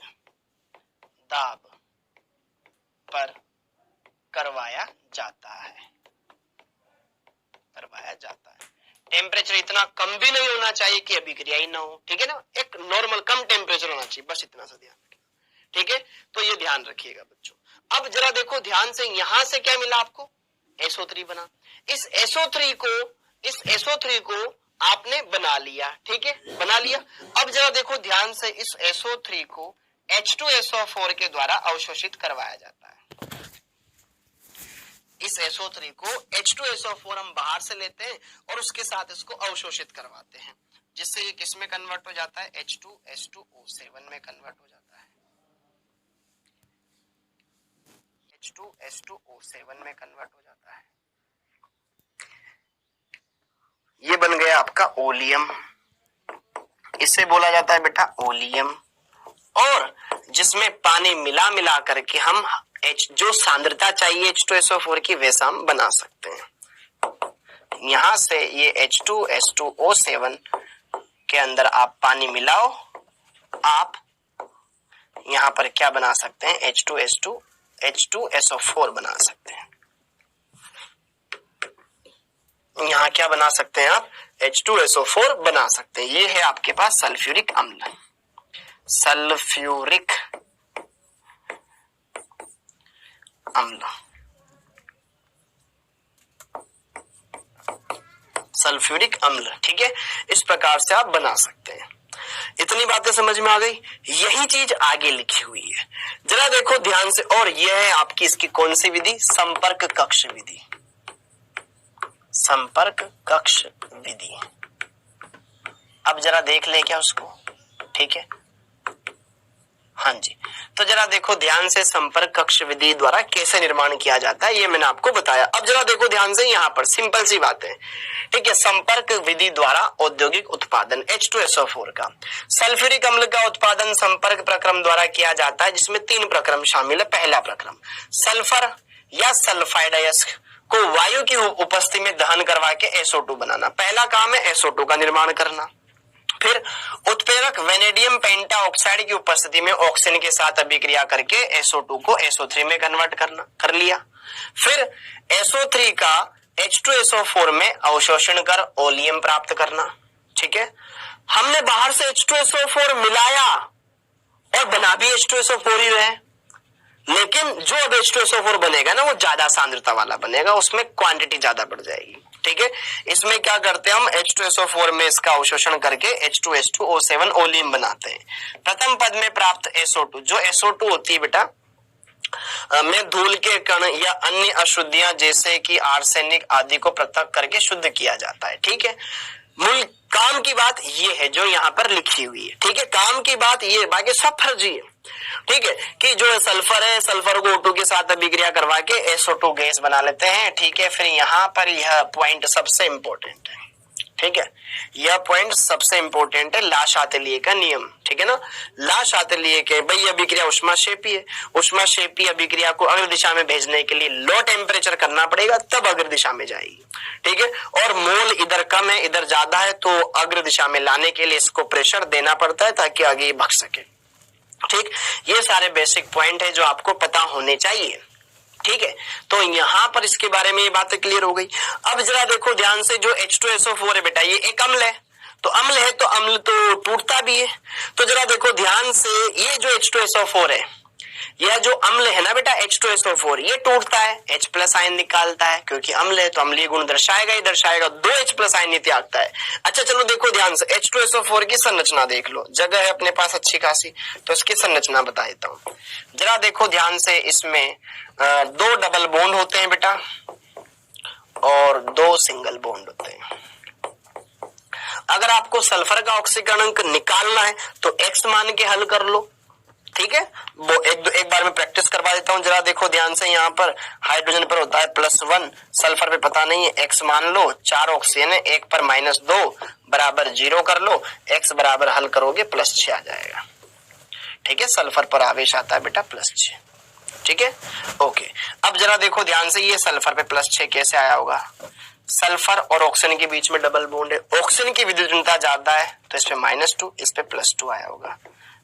दाब पर करवाया जाता है। टेम्परेचर इतना कम भी नहीं होना चाहिए कि अभिक्रिया ही ना हो। ठीक है ना, एक नॉर्मल कम टेम्परेचर होना चाहिए, बस इतना सा ध्यान रखिएगा। ठीक है, तो ये ध्यान रखिएगा बच्चों। अब जरा देखो ध्यान से, यहां से क्या मिला आपको, SO3 बना। इस SO3 को आपने बना लिया। ठीक है, बना लिया। अब जरा देखो ध्यान से, इस SO3 को H2SO4 के द्वारा अवशोषित करवाया जाता है। इस SO3 को H2SO4 हम बाहर से लेते हैं और उसके साथ इसको अवशोषित करवाते हैं, जिससे ये किस में कन्वर्ट हो जाता है, H2S2O7 में कन्वर्ट हो जाता है। H2S2O7 में कन्वर्ट हो जाता है। ये बन गया आपका ओलियम, इसे बोला जाता है बेटा ओलियम, और जिसमें पानी मिला करके हम जो सांद्रता चाहिए H2SO4 की वैसा हम बना सकते हैं। यहां से ये H2S2O7 के अंदर आप पानी मिलाओ, आप यहां पर क्या बना सकते हैं, H2SO4 बना सकते हैं। यहां क्या बना सकते हैं आप, H2SO4 बना सकते हैं। ये है आपके पास सल्फ्यूरिक अम्ल। सल्फ्यूरिक अम्ल, सल्फ्यूरिक अम्ल। ठीक है, इस प्रकार से आप बना सकते हैं। इतनी बातें समझ में आ गई। यही चीज आगे लिखी हुई है, जरा देखो ध्यान से। और यह है आपकी इसकी कौन सी विधि? संपर्क कक्ष विधि। संपर्क कक्ष विधि। अब जरा देख लें क्या उसको। ठीक है, हाँ जी, तो जरा देखो ध्यान से, संपर्क कक्ष विधि द्वारा कैसे निर्माण किया जाता है ये मैंने आपको बताया। अब जरा देखो ध्यान से, यहाँ पर सिंपल सी बात है। ठीक है, संपर्क विधि द्वारा औद्योगिक उत्पादन H2SO4 का, सल्फ्यूरिक अम्ल का उत्पादन संपर्क प्रक्रम द्वारा किया जाता है, जिसमें 3 प्रक्रम शामिल है। पहला प्रक्रम, सल्फर या सल्फाइड अयस्क को वायु की उपस्थिति में दहन करवा के SO2 बनाना। पहला काम है SO2 का निर्माण करना। फिर उत्प्रेरक वेनेडियम पेंटाऑक्साइड की उपस्थिति में ऑक्सीजन के साथ अभिक्रिया करके SO2 को SO3 में कन्वर्ट करना, कर लिया। फिर SO3 का H2SO4 में अवशोषण कर ओलियम प्राप्त करना। ठीक है, हमने बाहर से H2SO4 मिलाया और बना भी H2SO4 ही रहे, लेकिन जो अब H2SO4 बनेगा ना वो ज्यादा सांद्रता वाला बनेगा, उसमें क्वांटिटी ज्यादा बढ़ जाएगी। ठीक है, इसमें क्या करते हैं हम, H2SO4 में इसका अवशोषण करके H2H2O7 ओलियम बनाते हैं। प्रथम पद में प्राप्त SO2, जो SO2 होती है बेटा में धूल के कण या अन्य अशुद्धियां जैसे कि आर्सेनिक आदि को पृथक करके शुद्ध किया जाता है। ठीक है, मूल काम की बात ये है जो यहाँ पर लिखी हुई है। ठीक है, काम की बात ये, बाकी सब फर्जी है। ठीक है, कि जो सल्फर है, सल्फर को O2 के साथ अभिक्रिया करवा के SO2 गैस बना लेते हैं। ठीक है, फिर यहाँ पर यह पॉइंट सबसे इंपॉर्टेंट है। ठीक है, यह पॉइंट सबसे इंपॉर्टेंट है, ला शातिलिए का नियम। ठीक है ना, ला शातिलिए के भाई अभिक्रिया उष्माक्षेपी है, उष्माक्षेपी अभिक्रिया को अग्र दिशा में भेजने के लिए लो टेम्परेचर करना पड़ेगा, तब अग्र दिशा में जाएगी। ठीक है, और मोल इधर कम है इधर ज्यादा है, तो अग्र दिशा में लाने के लिए इसको प्रेशर देना पड़ता है ताकि आगे भग सके। ठीक, ये सारे बेसिक पॉइंट है जो आपको पता होने चाहिए। ठीक है, तो यहां पर इसके बारे में ये बातें क्लियर हो गई। अब जरा देखो ध्यान से, जो H2SO4 है बेटा ये एक अम्ल है, तो अम्ल है तो अम्ल तो टूटता भी है। तो जरा देखो ध्यान से, ये जो H2SO4 है, यह जो अम्ल है ना बेटा H2SO4, ये टूटता है, H+ आयन निकालता है, क्योंकि अम्ल है तो अम्लीय गुण दर्शाएगा ही दर्शाएगा, 2 H+ आयन त्यागता है। अच्छा चलो देखो ध्यान से, H2SO4 की संरचना देख लो, जगह है अपने पास अच्छी खासी, तो इसकी संरचना बता देता हूं। जरा देखो ध्यान से, इसमें 2 डबल बॉन्ड होते हैं बेटा और 2 सिंगल बॉन्ड होते हैं। अगर आपको सल्फर का ऑक्सीकरण निकालना है तो X मान के हल कर लो। ठीक है, वो एक बार में प्रैक्टिस करवा देता हूं। जरा देखो ध्यान से, यहाँ पर हाइड्रोजन पर होता है +1, सल्फर पे पता नहीं है, X मान लो, 4 ऑक्सीजन है, 1 पर -2 बराबर 0 कर लो, X बराबर हल करोगे +6 आ जाएगा। ठीक है, सल्फर पर आवेश आता है बेटा +6। ठीक है, ओके। अब जरा देखो ध्यान से, ये सल्फर पे +6 कैसे आया होगा? सल्फर और ऑक्सीजन के बीच में डबल बॉन्ड है, ऑक्सीजन की विद्युत ऋणता ज्यादा है तो इस पे -2, इस पे +2 आया होगा,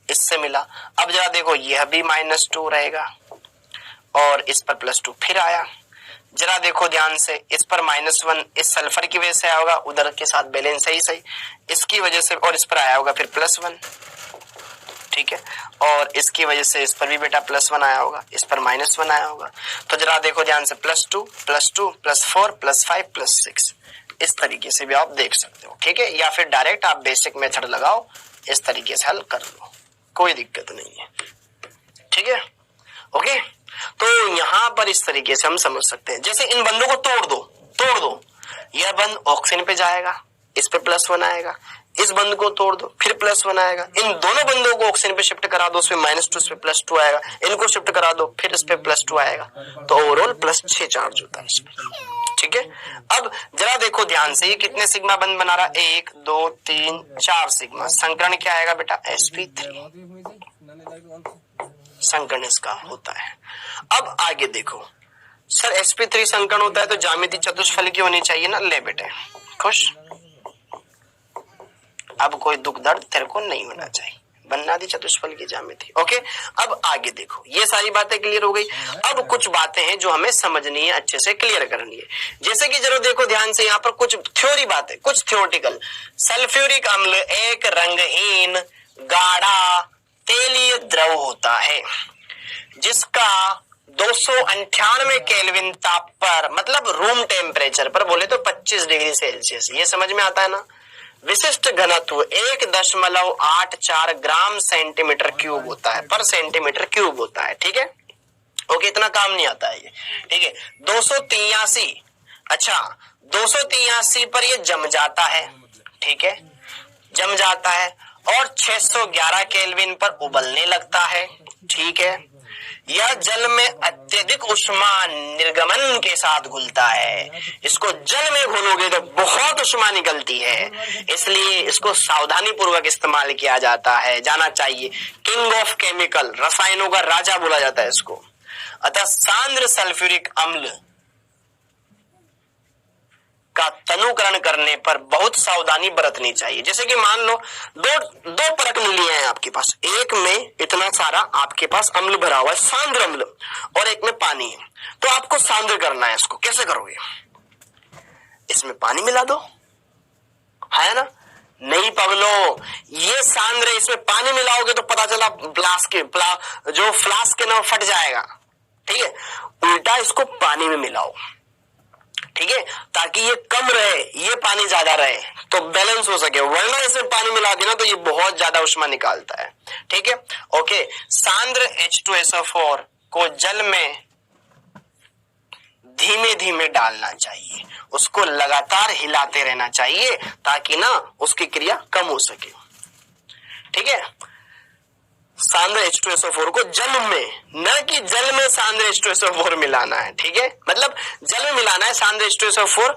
इससे मिला। अब जरा देखो, यह भी -2 रहेगा और इस पर +2 फिर आया। जरा देखो ध्यान से, इस पर -1 इस सल्फर की वजह से आया होगा, उधर के साथ बैलेंस सही इसकी वजह से, और इस पर आया होगा फिर +1। ठीक है, और इसकी वजह से इस पर भी बेटा +1 आया होगा, इस पर -1 आया होगा। तो जरा देखो ध्यान से, +2 +2 +4 +5 +6, इस तरीके से भी आप देख सकते हो। ठीक है, या फिर डायरेक्ट आप बेसिक मेथड लगाओ, इस तरीके से हल कर लो, कोई दिक्कत नहीं है। ठीक है, ओके। तो यहां पर इस तरीके से हम समझ सकते हैं। जैसे इन बंदों को तोड़ दो, यह बंद ऑक्सीजन पे जाएगा, इस पे +1 आएगा, इस बंद को तोड़ दो, फिर +1 आएगा, इन दोनों बंदों को ऑक्सीजन पे शिफ्ट करा दो, उसमें -2, इस पे +2 आएगा, इनको शिफ्ट करा दो, फिर इस पे +2 आएगा, तो ओवरऑल +6 चार्ज होता है इसमें। ठीक है, अब जरा देखो ध्यान से, ये कितने सिग्मा बंद बना रहा? 1 2 3 4 सिग्मा। संकरण क्या आएगा बेटा? sp3 संकरण इसका होता है। अब आगे देखो सर, sp3 संकरण होता है तो ज्यामिति चतुष्फल की होनी चाहिए ना। ले बेटे खुश, अब कोई दुख दर्द तेरे को नहीं होना चाहिए, बनना दी चतुष्फल की ज्यामिति। ओके, अब आगे देखो, ये सारी बातें क्लियर हो गई। अब कुछ बातें हैं जो हमें समझनी है, अच्छे से क्लियर करनी है। जैसे कि जरूर देखो ध्यान से, यहाँ पर कुछ थ्योरी बातें, कुछ थ्योरेटिकल। सल्फ्यूरिक अम्ल एक रंगहीन गाढ़ा तेलीय द्रव होता है जिसका 298 केल्विन ताप पर, मतलब रूम टेम्परेचर पर बोले तो 25 डिग्री सेल्सियस, ये समझ में आता है ना। विशिष्ट घनत्व 1.84 ग्राम सेंटीमीटर क्यूब होता है, पर सेंटीमीटर क्यूब होता है, ठीक है। ओके, इतना काम नहीं आता है ये, ठीक है। 283, अच्छा 283 पर ये जम जाता है, ठीक है, जम जाता है, और 611 केल्विन पर उबलने लगता है, ठीक है। यह जल में अत्यधिक ऊष्मा निर्गमन के साथ घुलता है। इसको जल में घोलोगे तो बहुत ऊष्मा निकलती है, इसलिए इसको सावधानी पूर्वक इस्तेमाल किया जाता है, जाना चाहिए। किंग ऑफ केमिकल, रसायनों का राजा बोला जाता है इसको। अतः सांद्र सल्फ्यूरिक अम्ल का तनुकरण करने पर बहुत सावधानी बरतनी चाहिए। जैसे कि मान लो दो परत लिए हैं आपके पास, एक में इतना सारा आपके पास अम्ल भरा हुआ है, सांद्र अम्ल, और एक में पानी है, तो आपको सांद्र करना है। इसको कैसे करोगे? इसमें पानी मिला दो, है ना? नहीं पगलो, ये सांद्र, इसमें पानी मिलाओगे तो पता चला जो फ्लास्क है ना फट जाएगा, ठीक है। उल्टा इसको पानी में मिलाओ, ठीक है, ताकि ये कम रहे, ये पानी ज्यादा रहे, तो बैलेंस हो सके। वरना इसमें पानी मिला देना तो ये बहुत ज्यादा ऊष्मा निकालता है, ठीक है। ओके, सांद्र H2SO4 को जल में धीमे धीमे डालना चाहिए, उसको लगातार हिलाते रहना चाहिए ताकि ना उसकी क्रिया कम हो सके, ठीक है। सांद्र H2SO4 को जल में, न कि जल में सांद्र H2SO4 मिलाना है, ठीक है, मतलब जल में मिलाना है सांद्र H2SO4,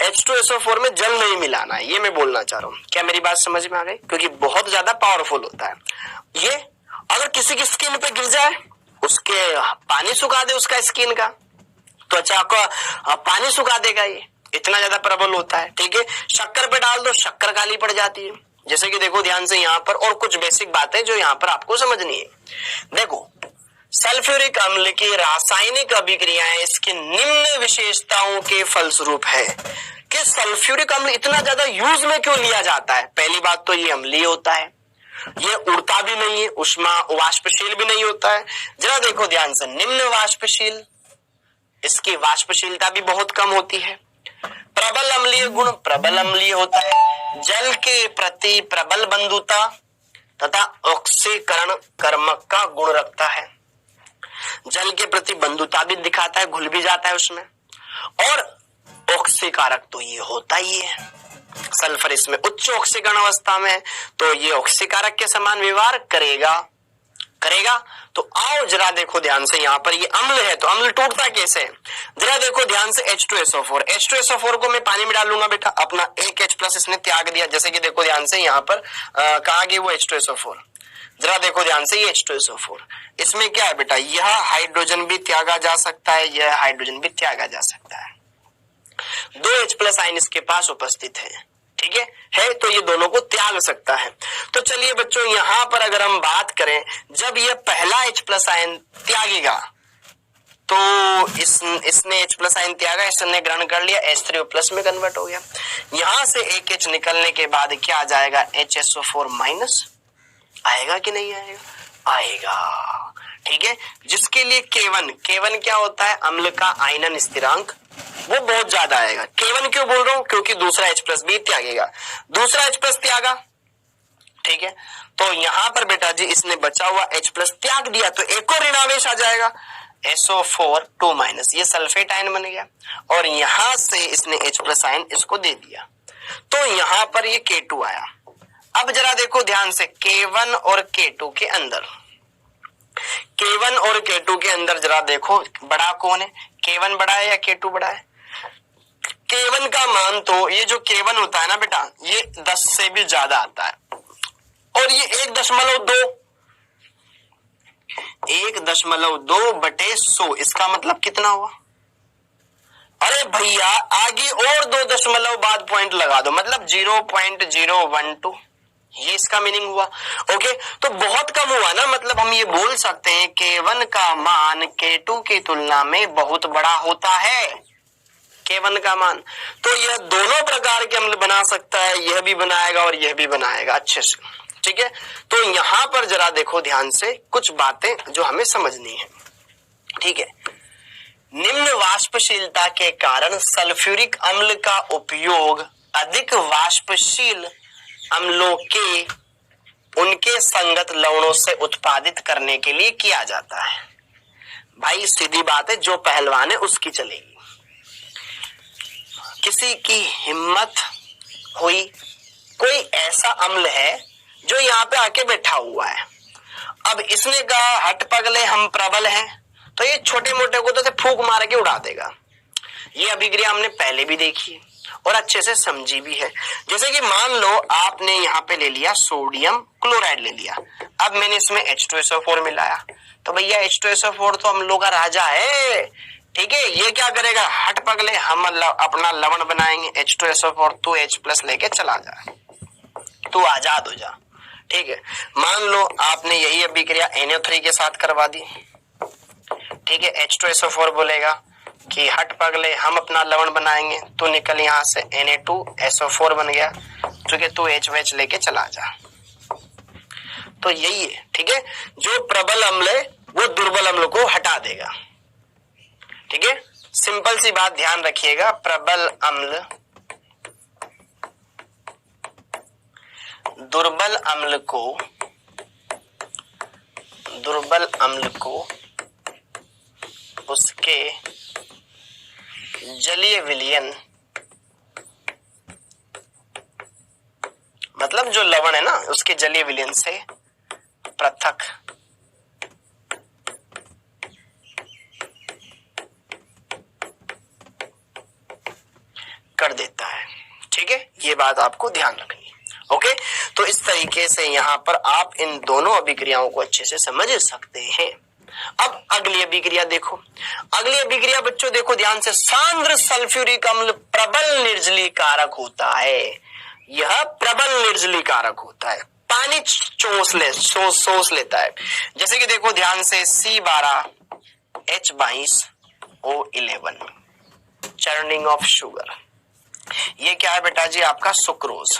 H2SO4 में जल नहीं मिलाना है, ये मैं बोलना चाह रहा हूं। क्या मेरी बात समझ में आ गई? क्योंकि बहुत ज्यादा पावरफुल होता है ये। अगर किसी की स्किन पे गिर जाए, उसके पानी सुखा दे उसका स्किन का, त्वचा का पानी सुखा देगा, ये इतना ज्यादा प्रबल होता है, ठीक है। शक्कर पे डाल दो, शक्कर काली पड़ जाती है। जैसे कि देखो ध्यान से यहाँ पर, और कुछ बेसिक बातें जो यहाँ पर आपको समझनी है। देखो, सल्फ्यूरिक अम्ल की रासायनिक अभिक्रियाएं इसकी निम्न विशेषताओं के फलस्वरूप है। कि सल्फ्यूरिक अम्ल इतना ज्यादा यूज में क्यों लिया जाता है? पहली बात तो ये अम्लीय होता है, ये उड़ता भी नहीं है, उष्मा वाष्पशील भी नहीं होता है। जरा देखो ध्यान से, निम्न वाष्पशील, इसकी वाष्पशीलता भी बहुत कम होती है। प्रबल अम्लीय गुण, प्रबल अम्लीय होता है, जल के प्रति प्रबल बंधुता तथा ऑक्सीकरण कर्मक का गुण रखता है। जल के प्रति बंधुता भी दिखाता है, घुल भी जाता है उसमें, और ऑक्सीकारक तो ये होता ही है। सल्फर इसमें उच्च ऑक्सीकरण अवस्था में है, तो ये ऑक्सीकारक के समान व्यवहार करेगा। तो आओ जरा देखो ध्यान से, यहाँ पर ये अम्ल है, तो अम्ल टूटता कैसे? जरा देखो ध्यान से, H2SO4, H2SO4 को मैं पानी में डालूंगा बेटा, अपना एक H+ इसने त्याग दिया। जैसे कि देखो ध्यान से, यहाँ पर कहा गया वो H2SO4, जरा देखो ध्यान से, ये H2SO4, इसमें क्या है बेटा, यह हाइड्रोजन भी त्यागा जा सकता है, यह हाइड्रोजन भी त्यागा जा सकता है, 2 H+ आयन इसके पास उपस्थित है, ठीक है, तो ये दोनों को त्याग सकता है। तो चलिए बच्चों, यहां पर अगर हम बात करें, जब ये पहला H+ आयन त्यागेगा, तो इसने H+ आयन त्यागा, इसने ग्रहण कर लिया, H3O+ में कन्वर्ट हो गया। यहां से एक H निकलने के बाद क्या आ जाएगा? HSO4- आएगा कि नहीं आएगा? आएगा, ठीक है। जिसके लिए K1 क्या होता है? अम्ल का आयनन स्थिरांक, वो बहुत ज्यादा आएगा। K1 क्यों बोल रहा हूं? क्योंकि दूसरा H+ भी त्यागेगा, दूसरा H+ त्यागा, ठीक है। तो यहां पर बेटा जी इसने बचा हुआ H+ त्याग दिया, तो एक और ऋणावेश आ जाएगा, SO4 2-, ये सल्फेट आयन बन गया, और यहां से इसने H+ आयन इसको दे दिया, तो यहां पर ये K2 आया। अब जरा देखो ध्यान से, K1 और K2 के अंदर, K1 और K2 के अंदर जरा देखो, बड़ा कौन है? K1 बड़ा है या K2 बड़ा है? K1 का मान, तो ये जो K1 होता है ना बेटा, ये 10 से भी ज्यादा आता है, और ये 1.2/100, इसका मतलब कितना हुआ? अरे भैया आगे और 2 दशमलव बाद पॉइंट लगा दो, मतलब 0.012, ये इसका मीनिंग हुआ। ओके, तो बहुत कम हुआ ना, मतलब हम ये बोल सकते हैं K1 का मान K2 की तुलना में बहुत बड़ा होता है, K1 का मान। तो यह दोनों प्रकार के अम्ल बना सकता है, यह भी बनाएगा और यह भी बनाएगा अच्छे से, ठीक है। तो यहां पर जरा देखो ध्यान से, कुछ बातें जो हमें समझनी है। ठीक है। निम्न वाष्पशीलता के कारण सल्फ्यूरिक अम्ल का उपयोग अधिक वाष्पशील अम्लों के उनके संगत लवणों से उत्पादित करने के लिए किया जाता है। भाई सीधी बात है, जो पहलवान है उसकी चलेगी। किसी की हिम्मत हुई, कोई ऐसा अम्ल है जो यहाँ पे आके बैठा हुआ है, अब इसने कहा हट पगले हम प्रबल हैं, तो ये छोटे मोटे को तो फूंक मार के उड़ा देगा। ये अभिक्रिया हमने पहले भी देखी है और अच्छे से समझी भी है। जैसे कि मान लो आपने यहाँ पे ले लिया सोडियम क्लोराइड ले लिया, अब मैंने इसमें H2SO4 मिलाया, तो भैया H2SO4 तो हम लोग का राजा है, ठीक है। ये क्या करेगा, हट पगले हम अपना लवण बनाएंगे, H2SO4 तू H+ लेके चला जा, तू आजाद हो जा, ठीक है। मान लो आपने यही अभिक्रिया NO3 के साथ करवा दी, ठीक है। H2SO4 बोलेगा कि हट पगले हम अपना लवण बनाएंगे, तो निकल यहां से Na2SO4 बन गया, क्योंकि तू H लेके चला जा। तो यही है, ठीक है। जो प्रबल अम्ल है वो दुर्बल अम्ल को हटा देगा, ठीक है। सिंपल सी बात ध्यान रखिएगा, प्रबल अम्ल दुर्बल अम्ल को उसके जलीय विलयन, मतलब जो लवण है ना उसके जलीय विलयन से पृथक कर देता है, ठीक है। ये बात आपको ध्यान रखनी है, ओके। तो इस तरीके से यहां पर आप इन दोनों अभिक्रियाओं को अच्छे से समझ सकते हैं। अब अगली अभिक्रिया देखो, अगली अभिक्रिया बच्चों देखो ध्यान से, सांद्र सल्फ्यूरिक अम्ल प्रबल निर्जलीकारक होता है। यह प्रबल निर्जलीकारक होता है, पानी सोच लेता है। जैसे कि देखो ध्यान से C12H22O11 चर्निंग ऑफ शुगर, ये क्या है बेटा जी, आपका सुक्रोज,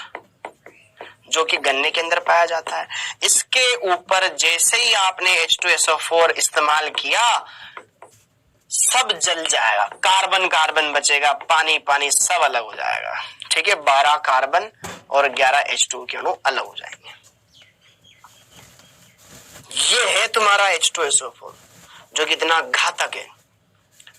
जो कि गन्ने के अंदर पाया जाता है। इसके ऊपर जैसे ही आपने H2SO4 इस्तेमाल किया, सब जल जाएगा, कार्बन कार्बन बचेगा, पानी पानी सब अलग हो जाएगा, ठीक है। 12 कार्बन और 11 H2 के अणु अलग हो जाएंगे। ये है तुम्हारा H2SO4 जो कितना घातक है,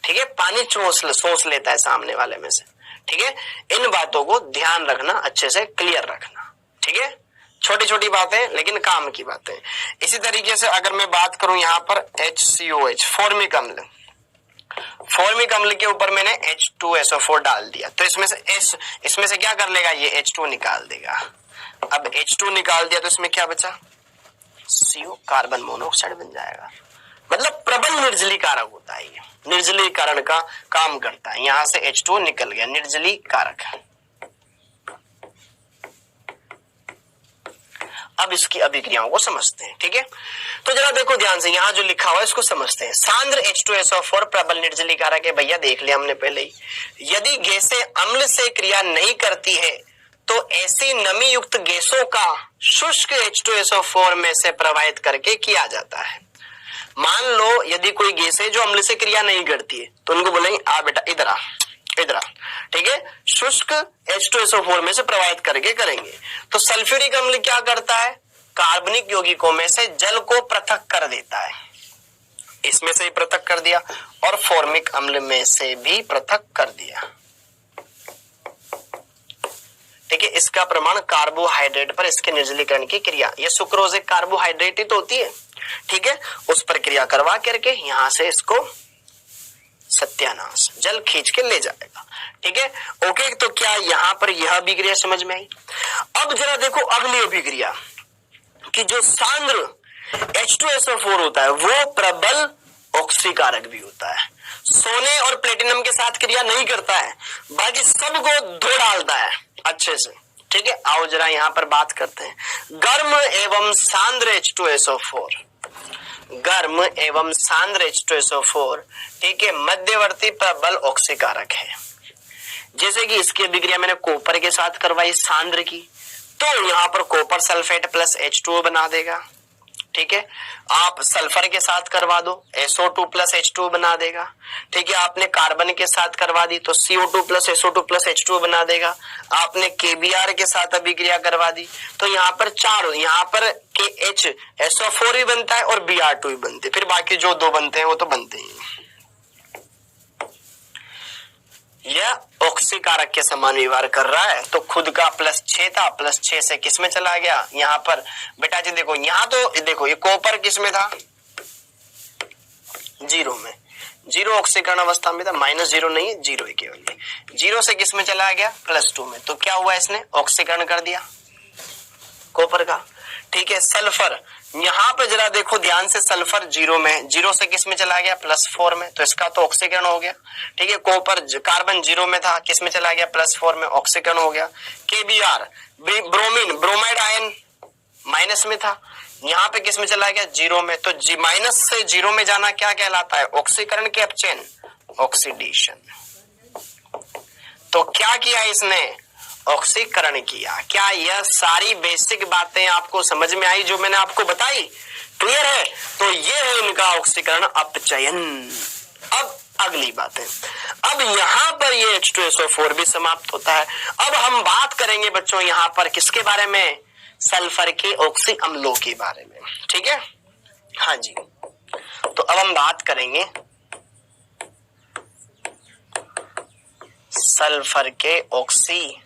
ठीक है। पानी सोच लेता है सामने वाले में से, ठीक है। इन बातों को ध्यान रखना, अच्छे से क्लियर रखना, ठीक है। छोटी छोटी बातें लेकिन काम की बातें। इसी तरीके से अगर मैं बात करूं यहाँ पर HCOH फॉर्मिक अम्ल, फॉर्मिक अम्ल के ऊपर मैंने H2SO4 डाल दिया, तो इसमें से क्या कर लेगा, ये H2 निकाल देगा। अब H2 निकाल दिया तो इसमें क्या बचा, CO कार्बन मोनोऑक्साइड बन जाएगा। मतलब प्रबल निर्जलीकारक होता है, ये निर्जलीकरण का काम करता है। यहां से H2 निकल गया, निर्जलीकारक। अब इसकी अभिक्रियाओं को समझते हैं, ठीक है। तो जरा देखो ध्यान से, यहां जो लिखा हुआ है इसको समझते हैं। सांद्र H2SO4 प्रबल निर्जलीकारक है, भैया देख लिया हमने पहले ही। यदि गैसें अम्ल से क्रिया नहीं करती है तो ऐसी नमी युक्त गैसों का शुष्क H2SO4 में से प्रवाहित करके किया जाता है। मान लो यदि कोई गैस है जो अम्ल से क्रिया नहीं करती है, तो उनको बोलेंगे आ बेटा इधर आ, ठीक है। शुष्क H2SO4 में से प्रवाहित करके करेंगे। तो सल्फ्यूरिक अम्ल क्या करता है, कार्बनिक यौगिकों में से जल को पृथक कर देता है, इसमें से ही पृथक कर दिया, और फॉर्मिक अम्ल में से भी पृथक कर दिया, ठीक है। इसका प्रमाण कार्बोहाइड्रेट पर इसके निर्जलीकरण की क्रिया, ये सुक्रोज एक कार्बोहाइड्रेट ही तो होती है, ठीक है, उस पर क्रिया करवा करके यहां से इसको सत्यानाश जल खींच के ले जाएगा, ठीक है। ओके, तो क्या यहां पर यह अभिक्रिया समझ में आई। अब जरा देखो अगली अभिक्रिया कि जो सांद्र H2SO4 होता है वो प्रबल ऑक्सीकारक भी होता है। सोने और प्लेटिनम के साथ क्रिया नहीं करता है, बाकी सबको धो डालता है अच्छे से, ठीक है। आओ जरा यहां पर बात करते हैं। गर्म एवं सांद्र H2SO4, गर्म एवं सांद्र H2SO4, ठीक है, मध्यवर्ती प्रबल ऑक्सीकारक है। जैसे कि इसकी अभिक्रिया मैंने कॉपर के साथ करवाई सांद्र की, तो यहां पर कॉपर सल्फेट प्लस H2O बना देगा, ठीक है। आप सल्फर के साथ करवा दो, SO2 प्लस H2 बना देगा। ठीक है, आपने कार्बन के साथ करवा दी तो CO2 plus SO2 plus H2 बना देगा। आपने KBr के साथ अभिक्रिया करवा दी तो यहाँ पर यहाँ पर KH SO4 भी बनता है और Br2 भी बनते हैं, फिर बाकी जो दो बनते हैं वो तो बनते ही हैं। यह ऑक्सीकारक के समान व्यवहार कर रहा है तो खुद का +6 था, +6 से किस में चला गया, यहाँ पर बेटा जी देखो, यहाँ तो देखो ये कॉपर किस में था, 0 में, 0 ऑक्सीकरण अवस्था में था, -0 नहीं है, 0 है केवल, 0 से किस में चला गया, +2 में। तो क्या हुआ, इसने ऑक्सीकरण कर दिया कॉपर का। ठीक है, सल्फर यहाँ पे जरा देखो ध्यान से, सल्फर 0 में, 0 से किस में चला गया, +4 में, तो इसका तो ऑक्सीकरण हो गया। ठीक है, कॉपर कार्बन 0 में था, किस में चला गया, +4 में, ऑक्सीकरण हो गया। KBr bromine bromide ion minus में था, यहाँ पे किस में चला गया, 0 में, तो माइनस से 0 में जाना क्या कहलाता है, ऑक्सीकरण के अपचयन, ऑक्सीडेशन। तो क्या किया इसने, ऑक्सीकरण किया। क्या यह सारी बेसिक बातें आपको समझ में आई जो मैंने आपको बताई, क्लियर है? तो ये है इनका ऑक्सीकरण अपचयन। अब अगली बात है, अब यहाँ पर ये H2SO4 भी समाप्त होता है। अब हम बात करेंगे बच्चों यहाँ पर किसके बारे में, सल्फर के ऑक्सी अम्लों के बारे में। ठीक है, हाँ जी, तो अब हम बात करेंगे सल्फर के ऑक्सी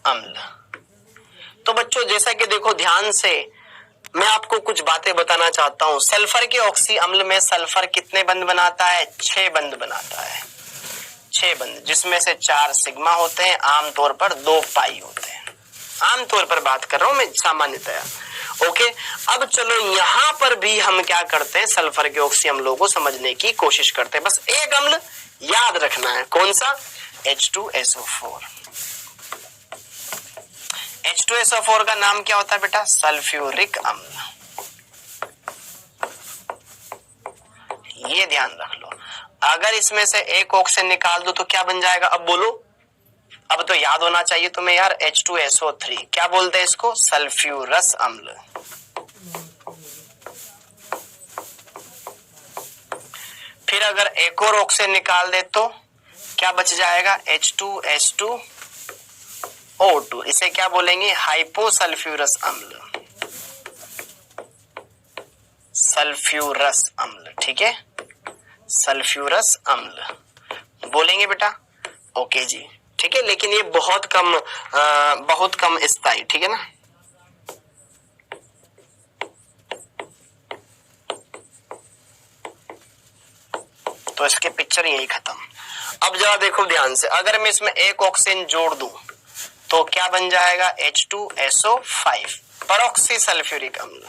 अम्ल। तो बच्चों जैसा कि देखो ध्यान से, मैं आपको कुछ बातें बताना चाहता हूं। सल्फर के ऑक्सी अम्ल में सल्फर कितने बंध बनाता है, 6 बंध बनाता है, 6 बंध, जिसमें से 4 सिग्मा होते हैं, आमतौर पर 2 पाई होते हैं। आमतौर पर बात कर रहा हूं मैं, सामान्यतया। ओके, अब चलो यहां पर भी हम क्या करते हैं, सल्फर के ऑक्सी अम्लों को समझने की कोशिश करते हैं। बस एक अम्ल याद रखना है, कौन सा, H2SO4। H2SO4 का नाम क्या होता है बेटा, सल्फ्यूरिक अम्ल। ये ध्यान रख लो, अगर इसमें से एक ऑक्सीजन निकाल दो तो क्या बन जाएगा, अब बोलो, अब तो याद होना चाहिए तुम्हें यार, H2SO3, क्या बोलते हैं इसको, सल्फ्यूरस अम्ल। फिर अगर एक और ऑक्सीजन निकाल दे तो क्या बच जाएगा, H2S2O2, इसे क्या बोलेंगे, हाइपोसल्फ्यूरस अम्ल, सल्फ्यूरस अम्ल। ठीक है, सल्फ्यूरस अम्ल बोलेंगे बेटा, ओके जी, ठीक है, लेकिन ये बहुत कम स्थायी, ठीक है ना। तो इसके पिक्चर यही खत्म। अब जरा देखो ध्यान से, अगर मैं इसमें एक ऑक्सीजन जोड़ दूं तो क्या बन जाएगा, H2SO5, परऑक्सी सल्फ्यूरिक अम्ल।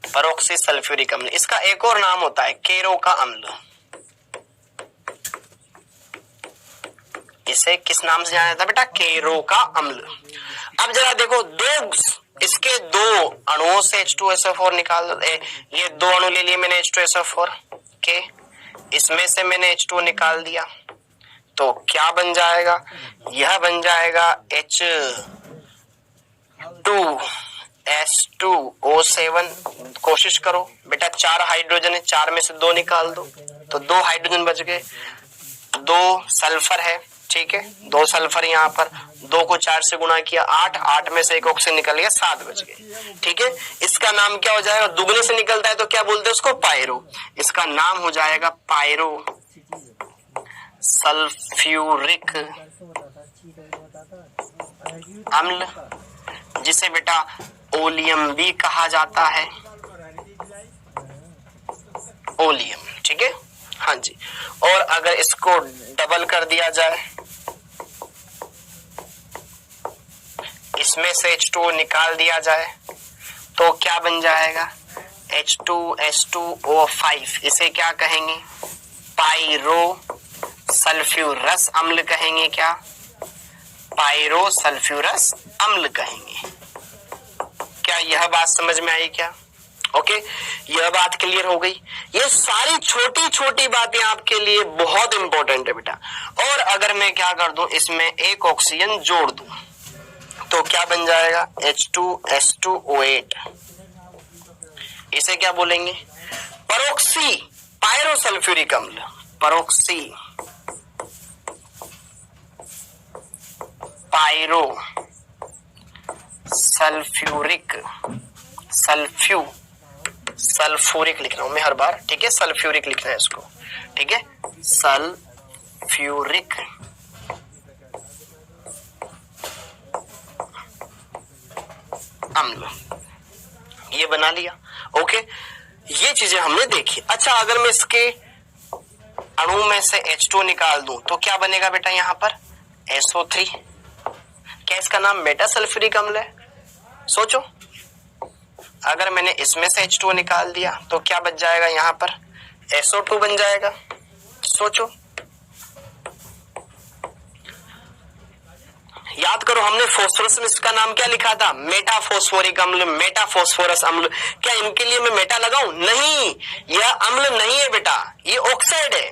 परऑक्सी सल्फ्यूरिक अम्ल, इसका एक और नाम होता है केरो का अम्ल। इसे किस नाम से जाना जाता है बेटा, केरो का अम्ल। अब जरा देखो, इसके 2 अणुओं से H2SO4 निकाल दो, ये 2 अणु ले लिए मैंने H2SO4 के, इसमें से मैंने H2 निकाल दिया तो क्या बन जाएगा, यह बन जाएगा H2S2O7। कोशिश करो बेटा, 4 हाइड्रोजन है, 4 में से 2 निकाल दो तो 2 हाइड्रोजन बच गए, 2 सल्फर है, ठीक है, 2 सल्फर यहाँ पर, 2 को 4 से गुणा किया 8, 8 में से एक ऑक्सीजन निकल गया, 7 बच गए। ठीक है, इसका नाम क्या हो जाएगा, दुगने से निकलता है तो क्या बोलते हैं उसको, पायरो। इसका नाम हो जाएगा पायरो सल्फ्यूरिक अम्ल, जिसे बेटा ओलियम भी कहा जाता है, ओलियम। ठीक है, हाँ जी। और अगर इसको डबल कर दिया जाए, इसमें से H2O निकाल दिया जाए तो क्या बन जाएगा, H2S2O5, इसे क्या कहेंगे, पायरो सल्फ्यूरस अम्ल कहेंगे, क्या, पायरो सल्फ्यूरस अम्ल कहेंगे। क्या यह बात समझ में आई क्या, ओके, यह बात क्लियर हो गई। ये सारी छोटी छोटी बातें आपके लिए बहुत इंपॉर्टेंट है बेटा। और अगर मैं क्या कर दूं, इसमें एक ऑक्सीजन जोड़ दूं तो क्या बन जाएगा, H2S2O8। इसे क्या बोलेंगे, परोक्सी पायरोसल्फ्यूरिक अम्ल। परोक्सी पायरो सल्फ्यूरिक, सल्फ्यूरिक लिख रहा हूं मैं हर बार, ठीक है, सल्फ्यूरिक लिखना है इसको, ठीक है, सल्फ्यूरिक अम्ल, ये बना लिया। ओके, ये चीजें हमने देखी। अच्छा, अगर मैं इसके अणु में से H2 निकाल दूं तो क्या बनेगा बेटा, यहां पर SO3। क्या इसका नाम मेटा सल्फ्यूरिक अम्ल है? सोचो, अगर मैंने इसमें से H2 निकाल दिया तो क्या बच जाएगा, यहां पर SO2 बन जाएगा। सोचो, याद करो, हमने फास्फोरस में इसका नाम क्या लिखा था, मेटाफॉस्फोरिक अम्ल, मेटाफॉस्फोरस अम्ल। क्या इनके लिए मैं मेटा लगाऊं? नहीं, यह अम्ल नहीं है बेटा, ये ऑक्साइड है।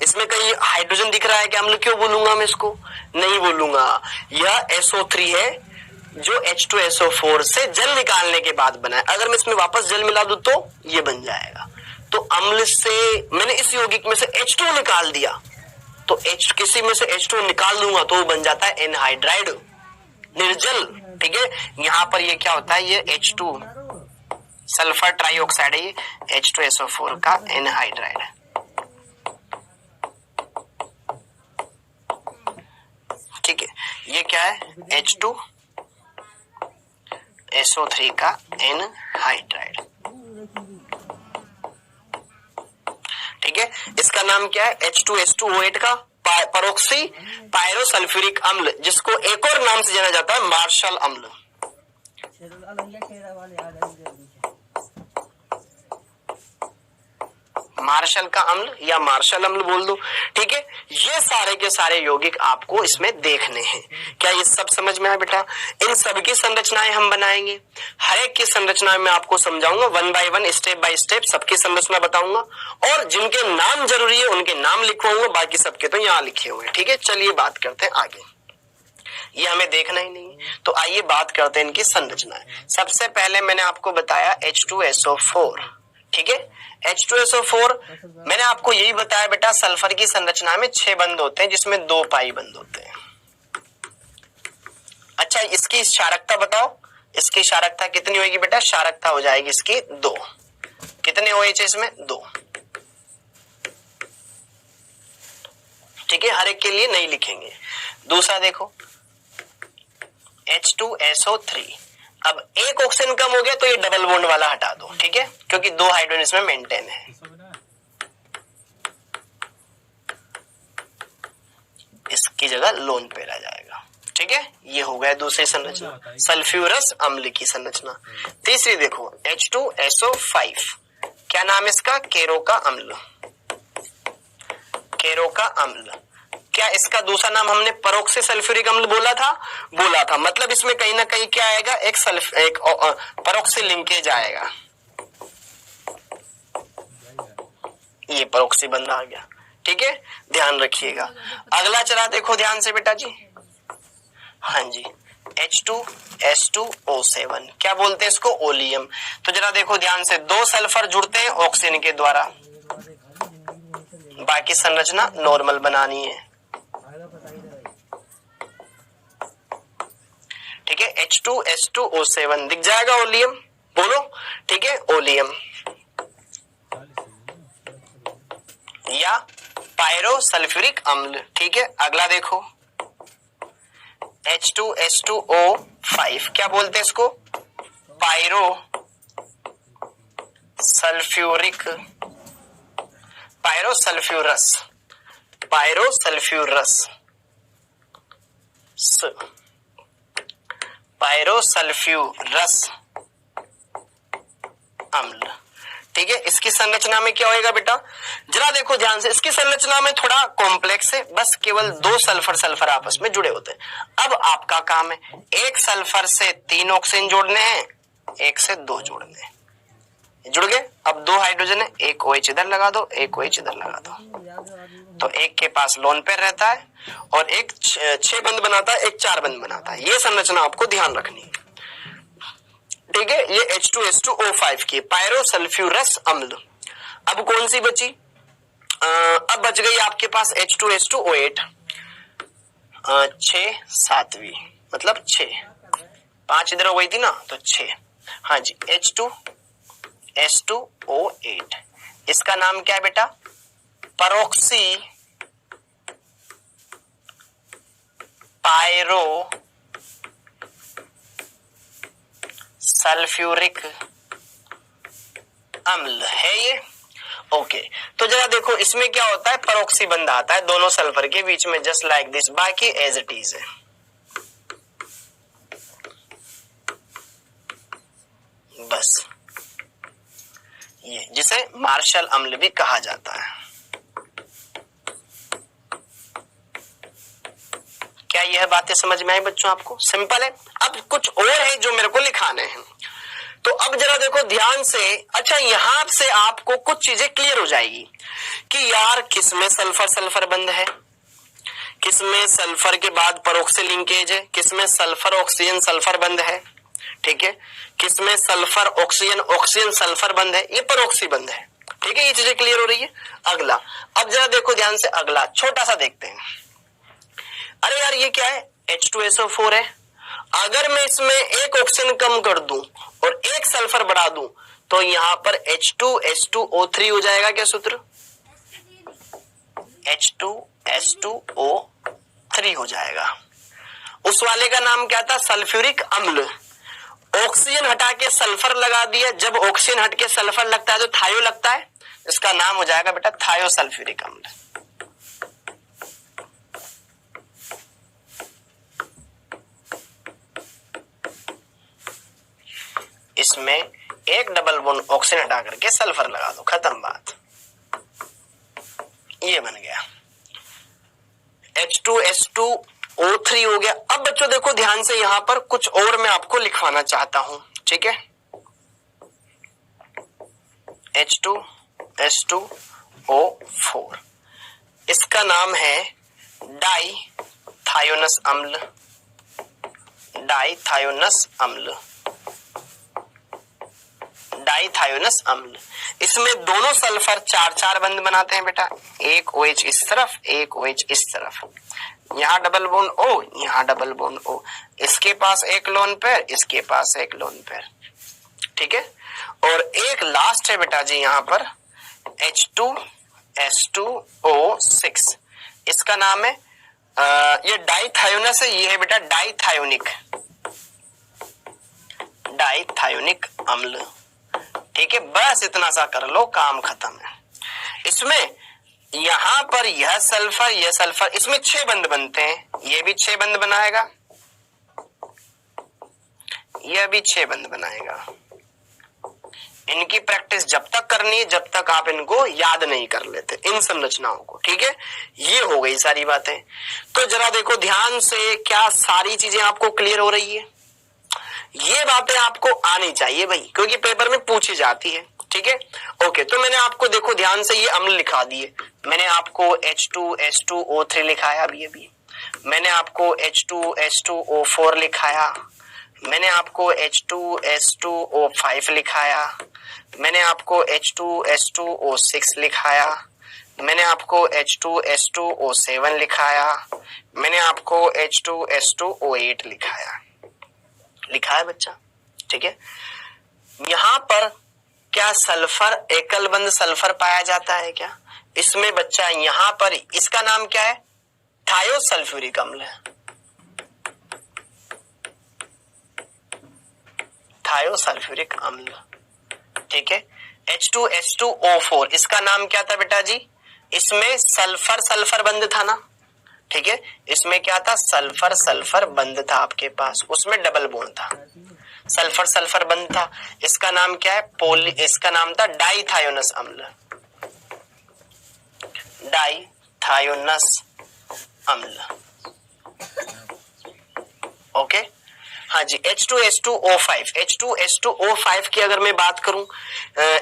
इसमें कहीं हाइड्रोजन दिख रहा है कि अम्ल क्यों बोलूंगा मैं इसको? नहीं बोलूंगा। यह SO3 है जो H2SO4 से जल निकालने के बाद बना है। अगर मैं इसमें वापस जल मिला दूं तो ये बन जाएगा। तो अम्ल से मैंने इस यौगिक में से H2 निकाल दिया तो किसी में से H2 निकाल दूंगा तो वो बन जाता है एनहाइड्राइड, निर्जल। ठीक है, यहां पर ये क्या होता है, ये H2 सल्फर ट्राइऑक्साइड है, ये H2SO4 का एनहाइड्राइड है। ठीक है, ये क्या है, H2SO3 का एनहाइड्राइड। ठीक है, इसका नाम क्या है, H2S2O8 का परोक्सी पायरोसल्फ्यूरिक अम्ल, जिसको एक और नाम से जाना जाता है मार्शल अम्ल। मार्शल का अम्ल या मार्शल अम्ल बोल दो। ठीक है, ये सारे के सारे यौगिक आपको इसमें देखने हैं। क्या ये सब समझ में आया बेटा? इन सब की संरचनाएं हम बनाएंगे, हर एक की संरचना में आपको समझाऊंगा, one by one, step by step सबकी संरचना बताऊंगा, और जिनके नाम जरूरी है उनके नाम लिखवाऊंगा, बाकी सबके तो यहाँ लिखे हुए हैं। ठीक है, चलिए बात करते हैं आगे, ये हमें देखना ही नहीं है। तो आइए बात करते हैं इनकी संरचना। सबसे पहले मैंने आपको बताया H2SO4। ठीक है, H2SO4 मैंने आपको यही बताया बेटा, सल्फर की संरचना में 6 बंध होते हैं जिसमें 2 पाई बंध होते हैं। अच्छा, इसकी क्षारकता बताओ, इसकी क्षारकता कितनी होगी बेटा? क्षारकता हो जाएगी इसकी 2। कितने OH इसमें? 2। ठीक है, हर एक के लिए नहीं लिखेंगे। दूसरा देखो H2SO3, अब एक ऑक्सीजन कम हो गया तो ये डबल बॉन्ड वाला हटा दो। ठीक है, क्योंकि 2 हाइड्रोजन इसमें मेंटेन है। इसकी जगह लोन पे रह जाएगा। ठीक है, ये हो गया दूसरी संरचना, सल्फ्यूरस अम्ल की संरचना। तीसरी देखो H2SO5, क्या नाम है इसका? केरो का अम्ल। केरो का अम्ल, क्या इसका दूसरा नाम हमने परोक्सी सल्फ्यूरिक अम्ल बोला था। मतलब इसमें कहीं ना कहीं क्या आएगा, एक परोक्सी लिंकेज आएगा। ये परोक्सी बंध आ गया। ठीक है, ध्यान रखिएगा। अगला चला देखो ध्यान से बेटा जी। हाँ जी, H2S2O7, क्या बोलते हैं इसको? ओलियम। तो जरा देखो ध्यान से, 2 सल्फर जुड़ते हैं ऑक्सीजन के द्वारा, बाकी संरचना नॉर्मल बनानी है। ठीक है, H2S2O7 दिख जाएगा, ओलियम बोलो। ठीक है, ओलियम या पायरोसल्फ्यूरिक अम्ल। ठीक है, अगला देखो H2S2O5, क्या बोलते हैं इसको? पायरोसल्फ्यूरस। पायरोसल्फ्यूरस अम्ल। ठीक है, इसकी संरचना में क्या होएगा बेटा? जरा देखो ध्यान से, इसकी संरचना में थोड़ा कॉम्प्लेक्स है, बस केवल 2 सल्फर आपस में जुड़े होते हैं। अब आपका काम है, एक सल्फर से 3 ऑक्सीजन जोड़ने हैं, एक से 2 जोड़ने हैं। जुड़ गए। अब 2 हाइड्रोजन है, एक OH इधर लगा दो, एक OH इधर लगा दो, तो एक के पास लोन पेयर रहता है और एक 6 बंध बनाता है, एक 4 बंध बनाता है। ये संरचना आपको ध्यान रखनी है, ठीक है। ये H2SO5 की पायरोसल्फ्यूरस अम्ल। अब कौन सी बची? अब बच गई आपके पास H2SO8, 6 7वीं, मतलब 6, 5 इधर हो गई थी ना, तो 6। हाँ जी, H2S2O8, इसका नाम क्या है बेटा? परऑक्सी पायरो सल्फ्यूरिक अम्ल है ये। ओके, तो जरा देखो इसमें क्या होता है, परऑक्सी बंध आता है दोनों सल्फर के बीच में, जस्ट लाइक दिस, बाकी एज इट इज है। बस ये, जिसे मार्शल अम्ल भी कहा जाता है। क्या यह बातें समझ में आई बच्चों आपको? सिंपल है। अब कुछ और है जो मेरे को लिखाने हैं, तो अब जरा देखो ध्यान से। अच्छा, यहां से आपको कुछ चीजें क्लियर हो जाएगी कि यार किसमें सल्फर सल्फर बंध है, किसमें सल्फर के बाद परोक्सी लिंकेज है, किसमें सल्फर ऑक्सीजन सल्फर बंध है, ठीक है, किसमें सल्फर ऑक्सीजन ऑक्सीजन सल्फर बंध है, ये परोक्सी बंध है, ठीक है। ये चीजें क्लियर हो रही है। अगला, अब जरा देखो ध्यान से, अगला छोटा सा देखते हैं। अरे यार ये क्या है? H2SO4 है। अगर मैं इसमें एक ऑक्सीजन कम कर दूं और एक सल्फर बढ़ा दूं तो यहां पर H2S2O3 हो जाएगा क्या सूत्र? H2S2O3 हो जाएगा। उस वाले का नाम क्या था? सल्फ्यूरिक अम्ल। ऑक्सीजन हटा के सल्फर लगा दिया, जब ऑक्सीजन हट के सल्फर लगता है तो थायो लगता है, इसका नाम हो जाएगा बेटा थायोसल्फ्यूरिक अम्ल। इसमें एक डबल बॉन्ड ऑक्सीजन हटा करके सल्फर लगा दो, खत्म बात, ये बन गया H2S2O3 हो गया। अब बच्चों देखो ध्यान से, यहां पर कुछ और मैं आपको लिखवाना चाहता हूं, ठीक है। H2S2O4, इसका नाम है डाइथायोनस अम्ल, डाइथायोनस अम्ल, डाइथायोनस अम्ल। इसमें दोनों सल्फर 4-4 बंध बनाते हैं बेटा, एक OH इस तरफ, एक OH इस तरफ, यहां डबल बॉन्ड O, यहां डबल बॉन्ड O, इसके पास एक लोन पेयर, इसके पास एक लोन पेयर, ठीक है। और एक लास्ट है बेटा जी यहां पर H2S2O6, इसका नाम है ये डाइथायोनस है, ये है बेटा डाइथायोनिक, डाइथायोनिक अम्ल, ठीक है। बस इतना सा कर लो, काम खत्म है। इसमें यहां पर यह सल्फर, इसमें 6 बंध बनते हैं, ये भी 6 बंध बनाएगा, यह भी 6 बंध बनाएगा। इनकी प्रैक्टिस जब तक करनी है जब तक आप इनको याद नहीं कर लेते, इन संरचनाओं को, ठीक है। ये हो गई सारी बातें। तो जरा देखो ध्यान से, क्या सारी चीजें आपको क्लियर हो रही है? ये बातें आपको आनी चाहिए भाई, क्योंकि पेपर में पूछी जाती है, ठीक है। ओके, तो मैंने आपको देखो ध्यान से ये अम्ल लिखा दिए, मैंने आपको H2S2O3 लिखाया, अभी मैंने आपको H2S2O4 लिखाया, मैंने आपको H2S2O5 लिखाया, मैंने आपको H2S2O6 लिखाया, मैंने आपको H2S2O7 लिखाया, मैंने आपको H2S2O8 लिखाया, लिखा है बच्चा, ठीक है। यहां पर क्या सल्फर एकल बंध सल्फर पाया जाता है क्या? इसमें बच्चा यहां पर इसका नाम क्या है? थायोसल्फ्यूरिक अम्ल है, थायोसल्फ्यूरिक अम्ल, ठीक है। H2S2O4, इसका नाम क्या था बेटा जी? इसमें सल्फर सल्फर बंध था ना, ठीक है। इसमें क्या था? सल्फर सल्फर बंध था आपके पास, उसमें डबल बॉन्ड था, सल्फर सल्फर बंध था। इसका नाम क्या है? इसका नाम था डाइथायोनस अम्ल, डाइथायोनस अम्ल, ओके। हाँ हाँ जी, H2S2O5, H2S2O5 की अगर मैं बात करूं,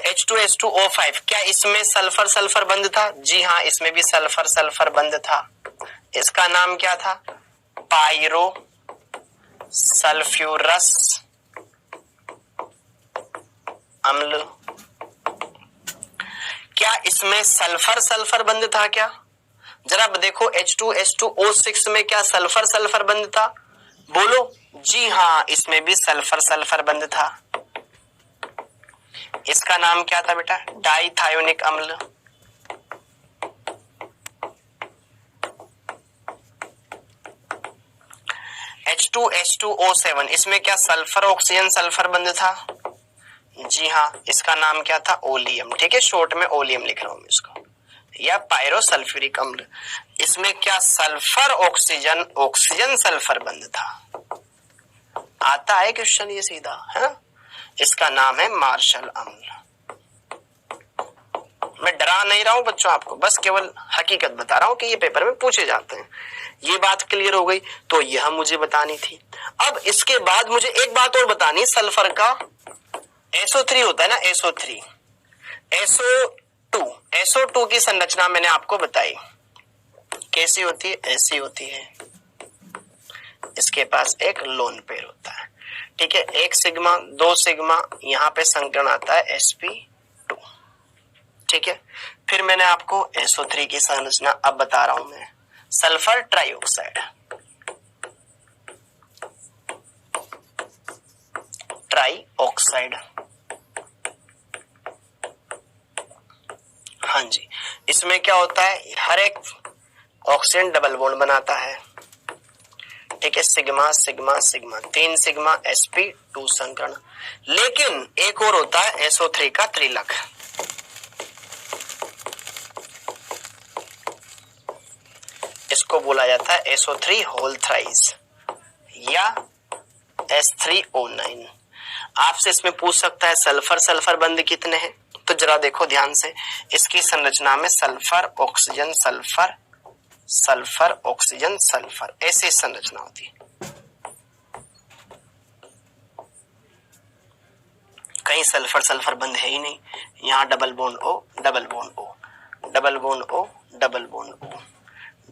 H2S2O5 क्या इसमें सल्फर सल्फर बंद था? जी हाँ, इसमें भी सल्फर सल्फर बंद था। इसका नाम क्या था? पायरो सल्फ्यूरस अम्ल। क्या इसमें सल्फर सल्फर बंद था क्या? जरा देखो, H2S2O6 में क्या सल्फर सल्फर बंद था? बोलो। जी हाँ, इसमें भी सल्फर सल्फर बंद था। इसका नाम क्या था बेटा? डाइथायोनिक अम्ल। H2S2O7 इसमें क्या सल्फर ऑक्सीजन सल्फर बंद था? जी हाँ, इसका नाम क्या था? ओलियम। ठीक है, शॉर्ट में ओलियम लिख रहा हूं मैं इसको, या पायरोसल्फ्यूरिक अम्ल। इसमें क्या सल्फर ऑक्सीजन ऑक्सीजन सल्फर बंद था? आता है क्वेश्चन ये सीधा है। इसका नाम है मार्शल अम्ल। मैं डरा नहीं रहा हूं बच्चों आपको, बस केवल हकीकत बता रहा हूं कि ये पेपर में पूछे जाते हैं। ये बात क्लियर हो गई, तो यह मुझे बतानी थी। अब इसके बाद मुझे एक बात और बतानी, सल्फर का SO3 होता है ना, SO3, SO2 की संरचना मैंने आपको बताई। कैसी होती है? ऐसी होती है। इसके पास एक लोन पेयर होता है। ठीक है, एक सिग्मा, दो सिग्मा, यहां पे संकरण आता है sp2। ठीक है, फिर मैंने आपको SO3 की संरचना अब बता रहा हूं मैं। सल्फर ट्राइऑक्साइड, ट्राइऑक्साइड, हाँ जी, इसमें क्या होता है? हर एक ऑक्सीजन डबल बॉन्ड बनाता है। ठीक है, sigma sigma sigma, 3 sigma sp2 संकरण। लेकिन एक और होता है SO3 का त्रिलक। इसको बोला जाता है SO3 होल थ्राइस या S3O9। आपसे इसमें पूछ सकता है सल्फर सल्फर बंद कितने हैं, तो जरा देखो ध्यान से। इसकी संरचना में sulphur oxygen sulphur, sulphur oxygen sulphur, ऐसी संरचना होती है। कहीं सल्फर सल्फर बंद है ही नहीं। यहाँ double bond O, double bond O, double bond O, double bond O,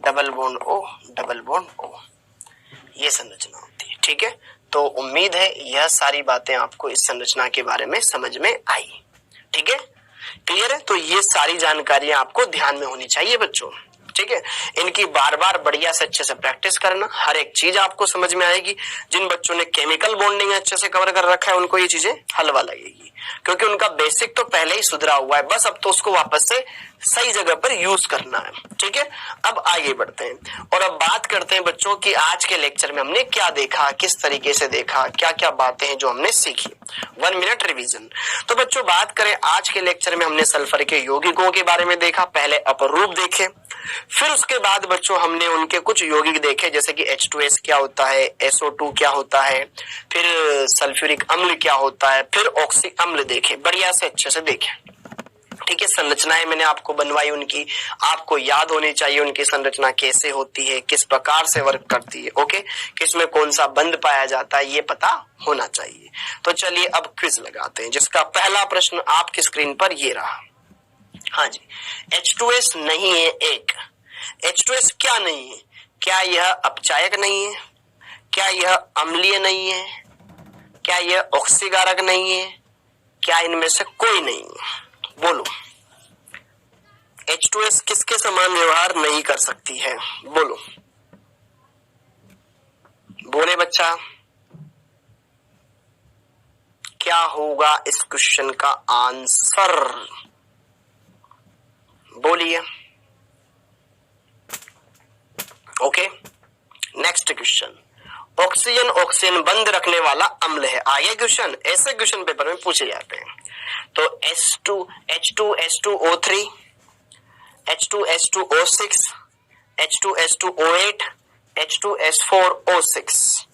double bond O, double bond O, ये संरचना होती है। ठीक है, तो उम्मीद है यह सारी बातें आपको इस संरचना के बारे में समझ में आई। ठीक है, क्लियर है? तो ये सारी जानकारियां आपको ध्यान में होनी चाहिए बच्चों। ठीक है, इनकी बार बार बढ़िया से अच्छे से प्रैक्टिस करना, हर एक चीज आपको समझ में आएगी। जिन बच्चों ने केमिकल बॉन्डिंग अच्छे से कवर कर रखा है उनको ये चीजें हलवा लगेगी, क्योंकि उनका बेसिक तो पहले ही सुधरा हुआ है, बस अब तो उसको वापस से सही जगह पर यूज करना है। ठीक है, अब आगे बढ़ते हैं और अब बात करते हैं बच्चों की आज के लेक्चर में हमने क्या देखा, किस तरीके से देखा, क्या क्या बातें हैं जो हमने सीखी। 1 मिनट रिवीजन। तो बच्चों बात करें आज के लेक्चर में हमने सल्फर के यौगिकों के बारे में देखा। पहले अपरूप देखे, फिर उसके बाद बच्चों हमने उनके कुछ यौगिक देखे, जैसे कि H2S क्या होता है, SO2 क्या होता है, फिर सल्फ्यूरिक अम्ल क्या होता है, फिर ऑक्सी अम्ल देखे, बढ़िया से अच्छे से देखे। ठीक है, संरचनाएं मैंने आपको बनवाई उनकी, आपको याद होनी चाहिए उनकी संरचना कैसे होती है, किस प्रकार से वर्क करती है। ओके, किसमें कौन सा बंध पाया जाता है ये पता होना चाहिए। तो चलिए अब क्विज लगाते हैं, जिसका पहला प्रश्न आपकी स्क्रीन पर ये रहा। हाँ जी, H2S नहीं है एक। H2S क्या नहीं है? क्या यह अपचायक नहीं है? क्या यह अम्लीय नहीं है? क्या यह ऑक्सीकारक नहीं है? क्या इनमें से कोई नहीं है? बोलो, H2S किसके समान व्यवहार नहीं कर सकती है? बोलो, बोले बच्चा, क्या होगा इस क्वेश्चन का आंसर? बोलिए। Okay, next question, oxygen oxygen बंद रखने वाला अम्ल है। आगे क्वेश्चन, ऐसे क्वेश्चन पेपर में पूछे जाते हैं। तो H2S2O3, H2S2O6, H2S2O8, H2S4O6।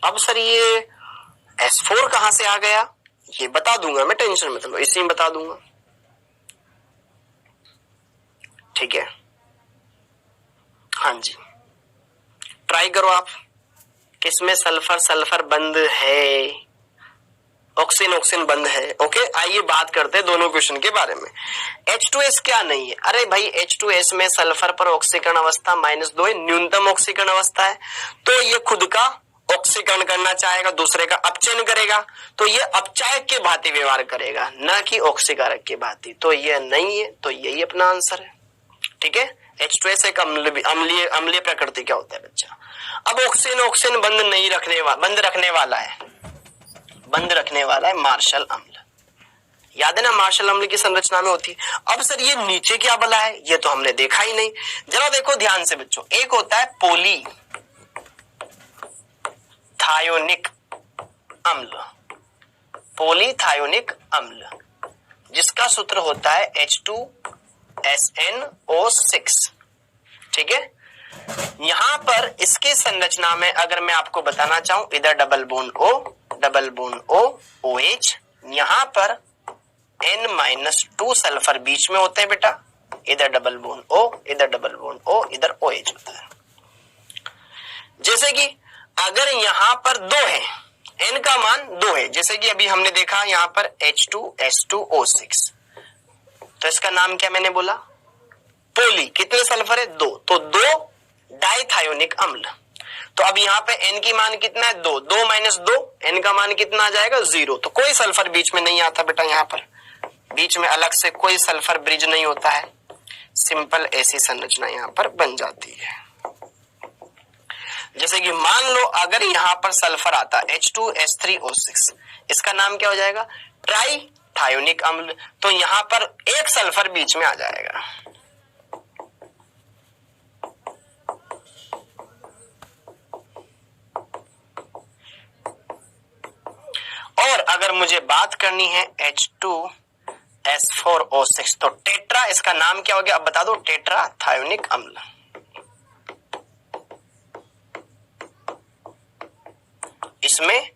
अब सर ये S4 कहां से आ गया? ये बता दूंगा मैं, टेंशन मत लो, इसी में बता दूंगा। ठीक है, हाँ जी, ट्राई करो आप। किसमें सल्फर सल्फर बंद है, ऑक्सीजन ऑक्सीजन बंद है। ओके, आइए बात करते हैं दोनों क्वेश्चन के बारे में। H2S क्या नहीं है? अरे भाई H2S में सल्फर पर ऑक्सीकरण अवस्था -2 है, न्यूनतम ऑक्सीकरण अवस्था है, तो ये खुद का ऑक्सीकरण करना चाहेगा, दूसरे का अपचयन करेगा, तो ये अपचायक के भांति व्यवहार करेगा, न कि ऑक्सीकारक के भांति। तो ये नहीं है, तो यही अपना आंसर है। ठीक है, H2S एक अम्लीय प्रकृति का होता है बच्चा। अब ऑक्सीजन ऑक्सीजन बंद रखने वाला है मार्शल अम्ल। याद है ना, मार्शल अम्ल की संरचना में होती है। अब सर ये नीचे क्या बला है, ये तो हमने देखा ही नहीं। जरा देखो ध्यान से बच्चों, एक होता है पॉलीथायोनिक अम्ल, जिसका सूत्र होता है H2SNO6। ठीक है, यहां पर इसकी संरचना में अगर मैं आपको बताना चाहूं, इधर डबल बॉन्ड O OH, यहां पर N-2 सल्फर बीच में होते हैं बेटा, इधर डबल बॉन्ड O, इधर डबल बॉन्ड O, इधर OH होता है। जैसे कि अगर यहां पर 2 है, N का मान 2 है, जैसे कि अभी हमने देखा यहां पर H2S2O6, तो इसका नाम क्या मैंने बोला, पोली। कितने सल्फर है, 2, तो 2 डाइथायोनिक अम्ल। तो अब यहाँ पे N की मान कितना है, 2, 2 - 2, N का मान कितना आ जाएगा, 0। तो कोई सल्फर बीच में नहीं आता बेटा, यहाँ पर बीच में अलग से कोई सल्फर ब्रिज नहीं होता है, सिंपल ऐसी संरचना यहाँ पर बन जाती है। जैसे कि मान लो अगर यहाँ पर सल्फर आता H2S3O6, इसका नाम क्या हो जाएगा, ट्राइथायोनिक अम्ल। तो यहाँ पर एक सल्फर बीच में आ जाएगा। और अगर मुझे बात करनी है H2S4O6, तो टेट्रा, इसका नाम क्या हो गया, अब बता दो, टेट्राथायोनिक अम्ल। इसमें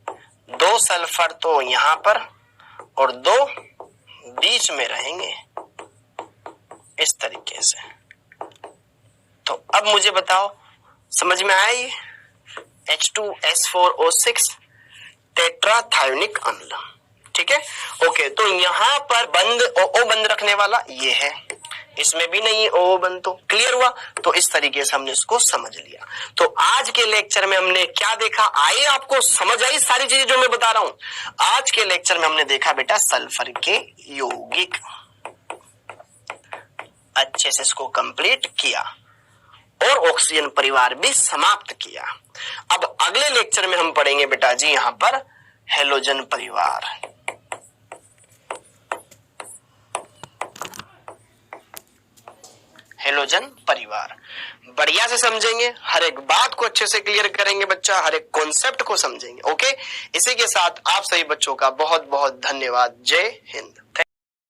2 सल्फर तो यहां पर और 2 बीच में रहेंगे इस तरीके से। तो अब मुझे बताओ, समझ में आया ये H2S4O6 टेट्राथायोनिक अम्ल। ठीक है, ओके। तो यहां पर बंद ओ बंद रखने वाला ये है, इसमें भी नहीं है ओ बंद। तो क्लियर हुआ, तो इस तरीके से हमने इसको समझ लिया। तो आज के लेक्चर में हमने क्या देखा, आइए आपको समझ आई सारी चीजें जो मैं बता रहा हूं। आज के लेक्चर में हमने देखा बेटा सल्फर के यौगिक, अच्छे से इसको कंप्लीट किया और ऑक्सीजन परिवार भी समाप्त किया। अब अगले लेक्चर में हम पढ़ेंगे बेटा जी यहां पर हेलोजन परिवार। हेलोजन परिवार बढ़िया से समझेंगे, हर एक बात को अच्छे से क्लियर करेंगे बच्चा, हर एक कॉन्सेप्ट को समझेंगे। ओके, इसी के साथ आप सभी बच्चों का बहुत बहुत धन्यवाद। जय हिंद।